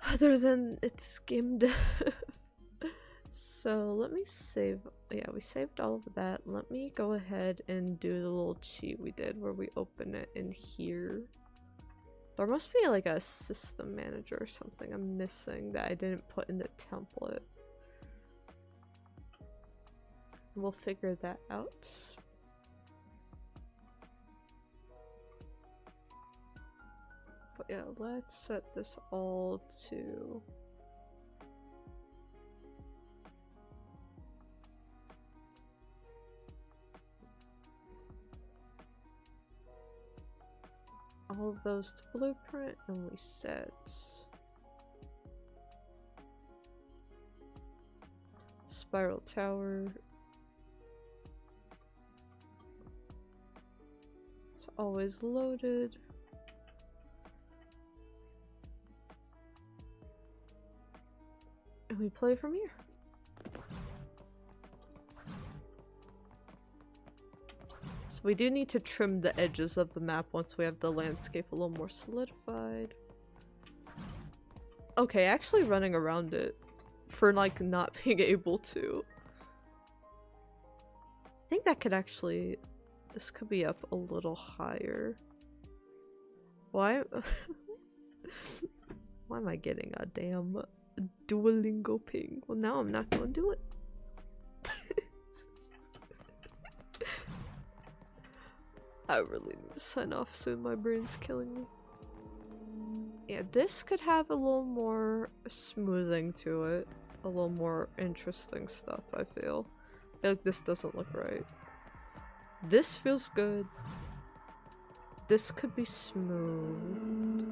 Other than it's skimmed. So let me save. Yeah, we saved all of that. Let me go ahead and do the little cheat we did where we open it in here. There must be like a system manager or something I'm missing that I didn't put in the template. We'll figure that out. But yeah, let's set this all to all of those to blueprint, and we set spiral tower. It's always loaded. And we play from here. So we do need to trim the edges of the map once we have the landscape a little more solidified. Okay, actually running around it for like not being able to. I think that could actually, this could be up a little higher. Why? Why am I getting a damn Duolingo ping? Well, now I'm not gonna do it. I really need to sign off soon, my brain's killing me. Yeah, this could have a little more smoothing to it. A little more interesting stuff, I feel. I feel like this doesn't look right. This feels good. This could be smoothed.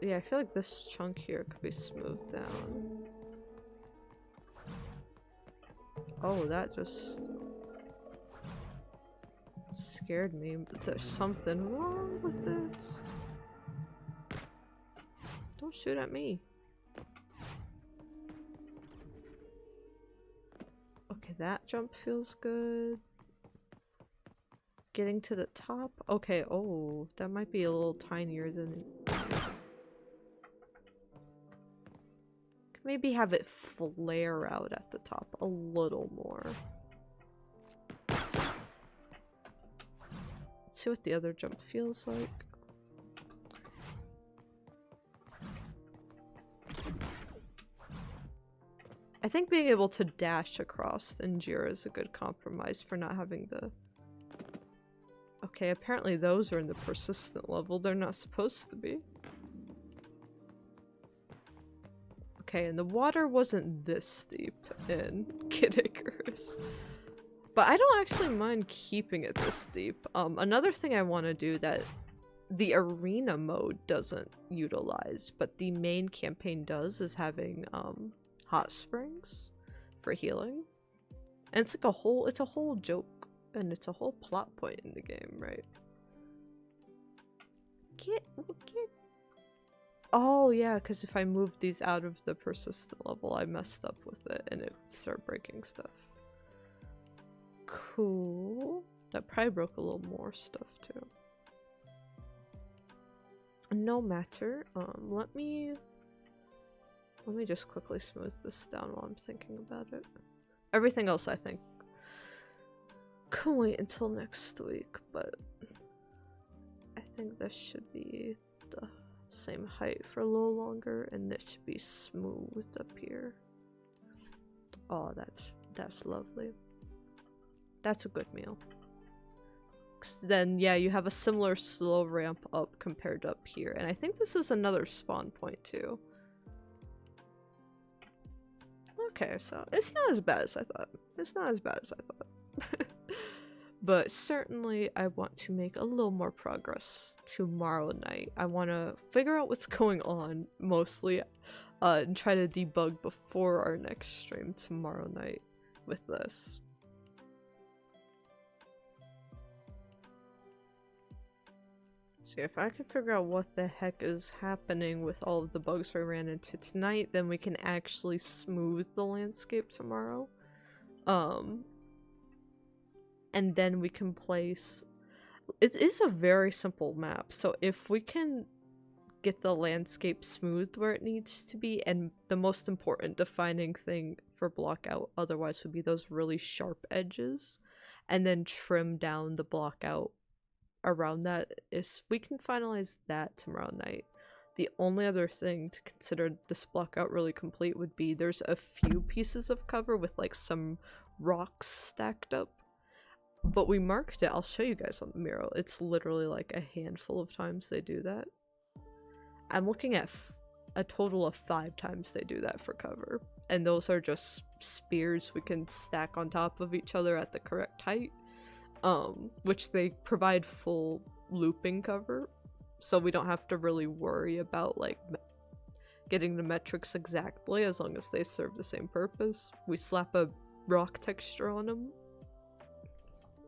Yeah, I feel like this chunk here could be smoothed down. Oh, that just scared me, but there's something wrong with it. Don't shoot at me. Okay, that jump feels good. Getting to the top? Okay, oh, that might be a little tinier than... Maybe have it flare out at the top a little more. Let's see what the other jump feels like. I think being able to dash across Njira is a good compromise for not having the... Okay, apparently those are in the persistent level. They're not supposed to be. Okay, and the water wasn't this steep in Kid Icarus. But I don't actually mind keeping it this steep. Another thing I want to do that the arena mode doesn't utilize, but the main campaign does, is having hot springs for healing. And it's like it's a whole joke, and it's a whole plot point in the game, right? Get. Oh yeah, because if I moved these out of the persistent level, I messed up with it and it started breaking stuff. Cool. That probably broke a little more stuff too. No matter. Let me just quickly smooth this down while I'm thinking about it. Everything else I think can wait until next week, but I think this should be the same height for a little longer, and this should be smoothed up here. Oh, that's lovely. That's a good meal. then yeah, you have a similar slow ramp up compared to up here. And I think this is another spawn point too. Okay, so it's not as bad as I thought. It's not as bad as I thought. But certainly I want to make a little more progress tomorrow night. I want to figure out what's going on mostly and try to debug before our next stream tomorrow night with this. See, if I can figure out what the heck is happening with all of the bugs we ran into tonight, then we can actually smooth the landscape tomorrow. And then we can place... It is a very simple map, so if we can get the landscape smoothed where it needs to be, and the most important defining thing for blockout otherwise would be those really sharp edges, and then trim down the blockout around that, is we can finalize that tomorrow night. The only other thing to consider this blockout really complete would be there's a few pieces of cover with like some rocks stacked up. But we marked it. I'll show you guys on the mural. It's literally like a handful of times they do that. I'm looking at a total of 5 times they do that for cover. And those are just spears we can stack on top of each other at the correct height. Which they provide full looping cover. So we don't have to really worry about like getting the metrics exactly as long as they serve the same purpose. We slap a rock texture on them.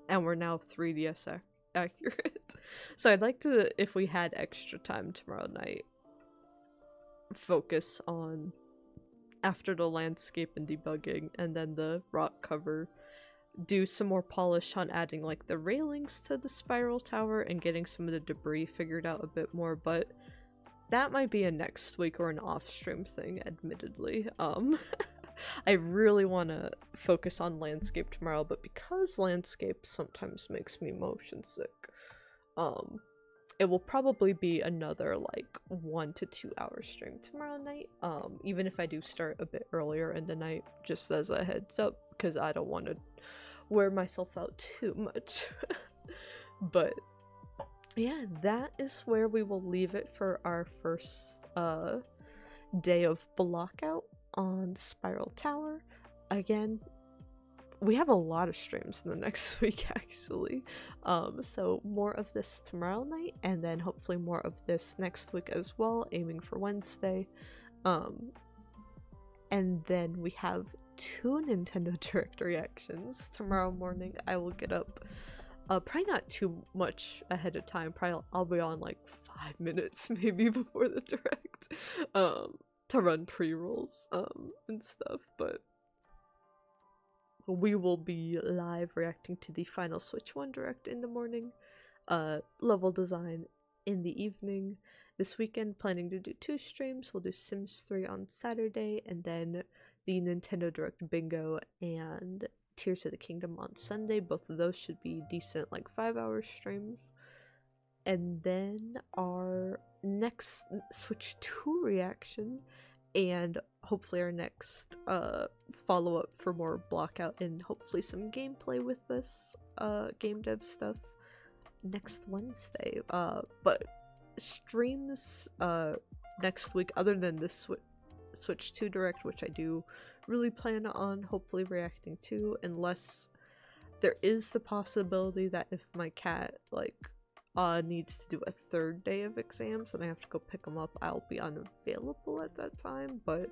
And we're now 3DS accurate. So I'd like to, if we had extra time tomorrow night, focus on, after the landscape and debugging and then the rock cover, do some more polish on adding like the railings to the spiral tower and getting some of the debris figured out a bit more, but that might be a next week or an off-stream thing, admittedly. I really want to focus on landscape tomorrow, but because landscape sometimes makes me motion sick, it will probably be another like 1 to 2 hour stream tomorrow night, even if I do start a bit earlier in the night, just as a heads up, because I don't want to wear myself out too much. But yeah, that is where we will leave it for our first day of blockout on Spiral Tower. Again, we have a lot of streams in the next week actually, so more of this tomorrow night and then hopefully more of this next week as well, aiming for Wednesday. And then we have 2 Nintendo Direct reactions tomorrow morning. I will get up probably not too much ahead of time, probably I'll be on like 5 minutes maybe before the Direct to run pre-rolls and stuff, but we will be live reacting to the final Switch 1 Direct in the morning, level design in the evening. This weekend planning to do 2 streams. We'll do Sims 3 on Saturday and then the Nintendo Direct Bingo and Tears of the Kingdom on Sunday. Both of those should be decent like 5-hour streams. And then our next Switch 2 reaction and hopefully our next follow-up for more blockout and hopefully some gameplay with this game dev stuff next Wednesday. But streams next week, other than this Switch 2 Direct, which I do really plan on hopefully reacting to, unless there is the possibility that if my cat like needs to do a 3rd day of exams and I have to go pick him up, I'll be unavailable at that time, but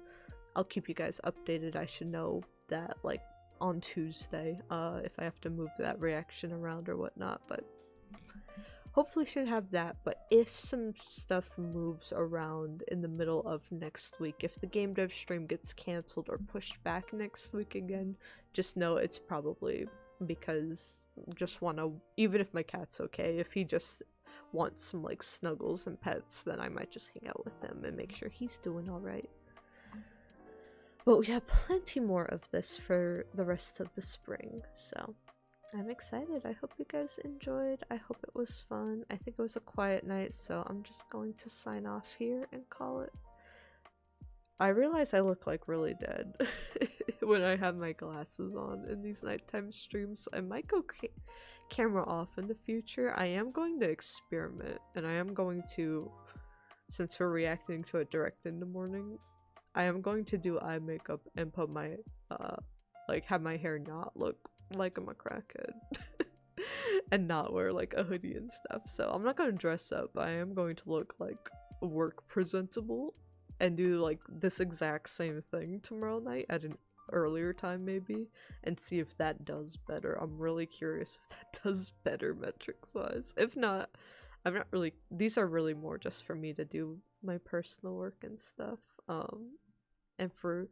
I'll keep you guys updated. I should know that like on Tuesday if I have to move that reaction around or whatnot, but hopefully should have that. But if some stuff moves around in the middle of next week, if the game dev stream gets cancelled or pushed back next week again, just know it's probably because just want to, even if my cat's okay, if he just wants some like snuggles and pets, then I might just hang out with him and make sure he's doing all right. But we have plenty more of this for the rest of the spring, so I'm excited. I hope you guys enjoyed. I hope it was fun. I think it was a quiet night, so I'm just going to sign off here and call it. I realize I look like really dead when I have my glasses on in these nighttime streams, so I might go camera off in the future, I am going to experiment, and I am going to, since we're reacting to it direct in the morning, I am going to do eye makeup and put my, like, have my hair not look like I'm a crackhead. And not wear, like, a hoodie and stuff. So I'm not going to dress up. I am going to look, like, work presentable and do, like, this exact same thing tomorrow night at an earlier time, maybe, and see if that does better. I'm really curious if that does better metrics-wise. If not, I'm not really- these are really more just for me to do my personal work and stuff. And for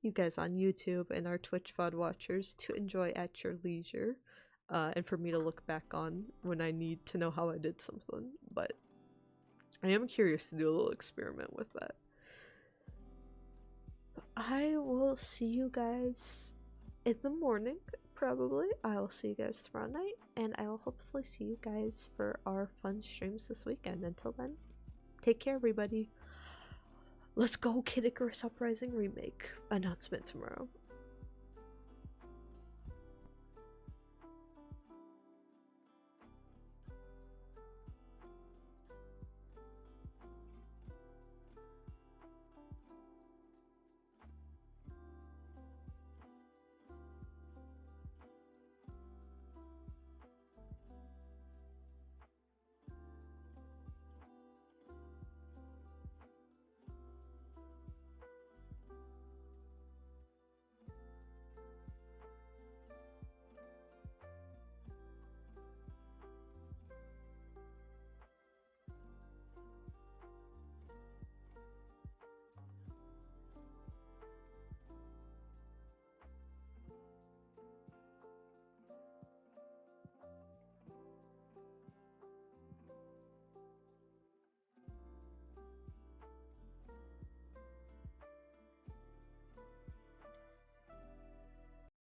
you guys on YouTube and our Twitch VOD watchers to enjoy at your leisure. And for me to look back on when I need to know how I did something. But I am curious to do a little experiment with that. I will see you guys in the morning, probably. I will see you guys tomorrow night, and I will hopefully see you guys for our fun streams this weekend. Until then, take care, everybody. Let's go, Kid Icarus Uprising remake announcement tomorrow.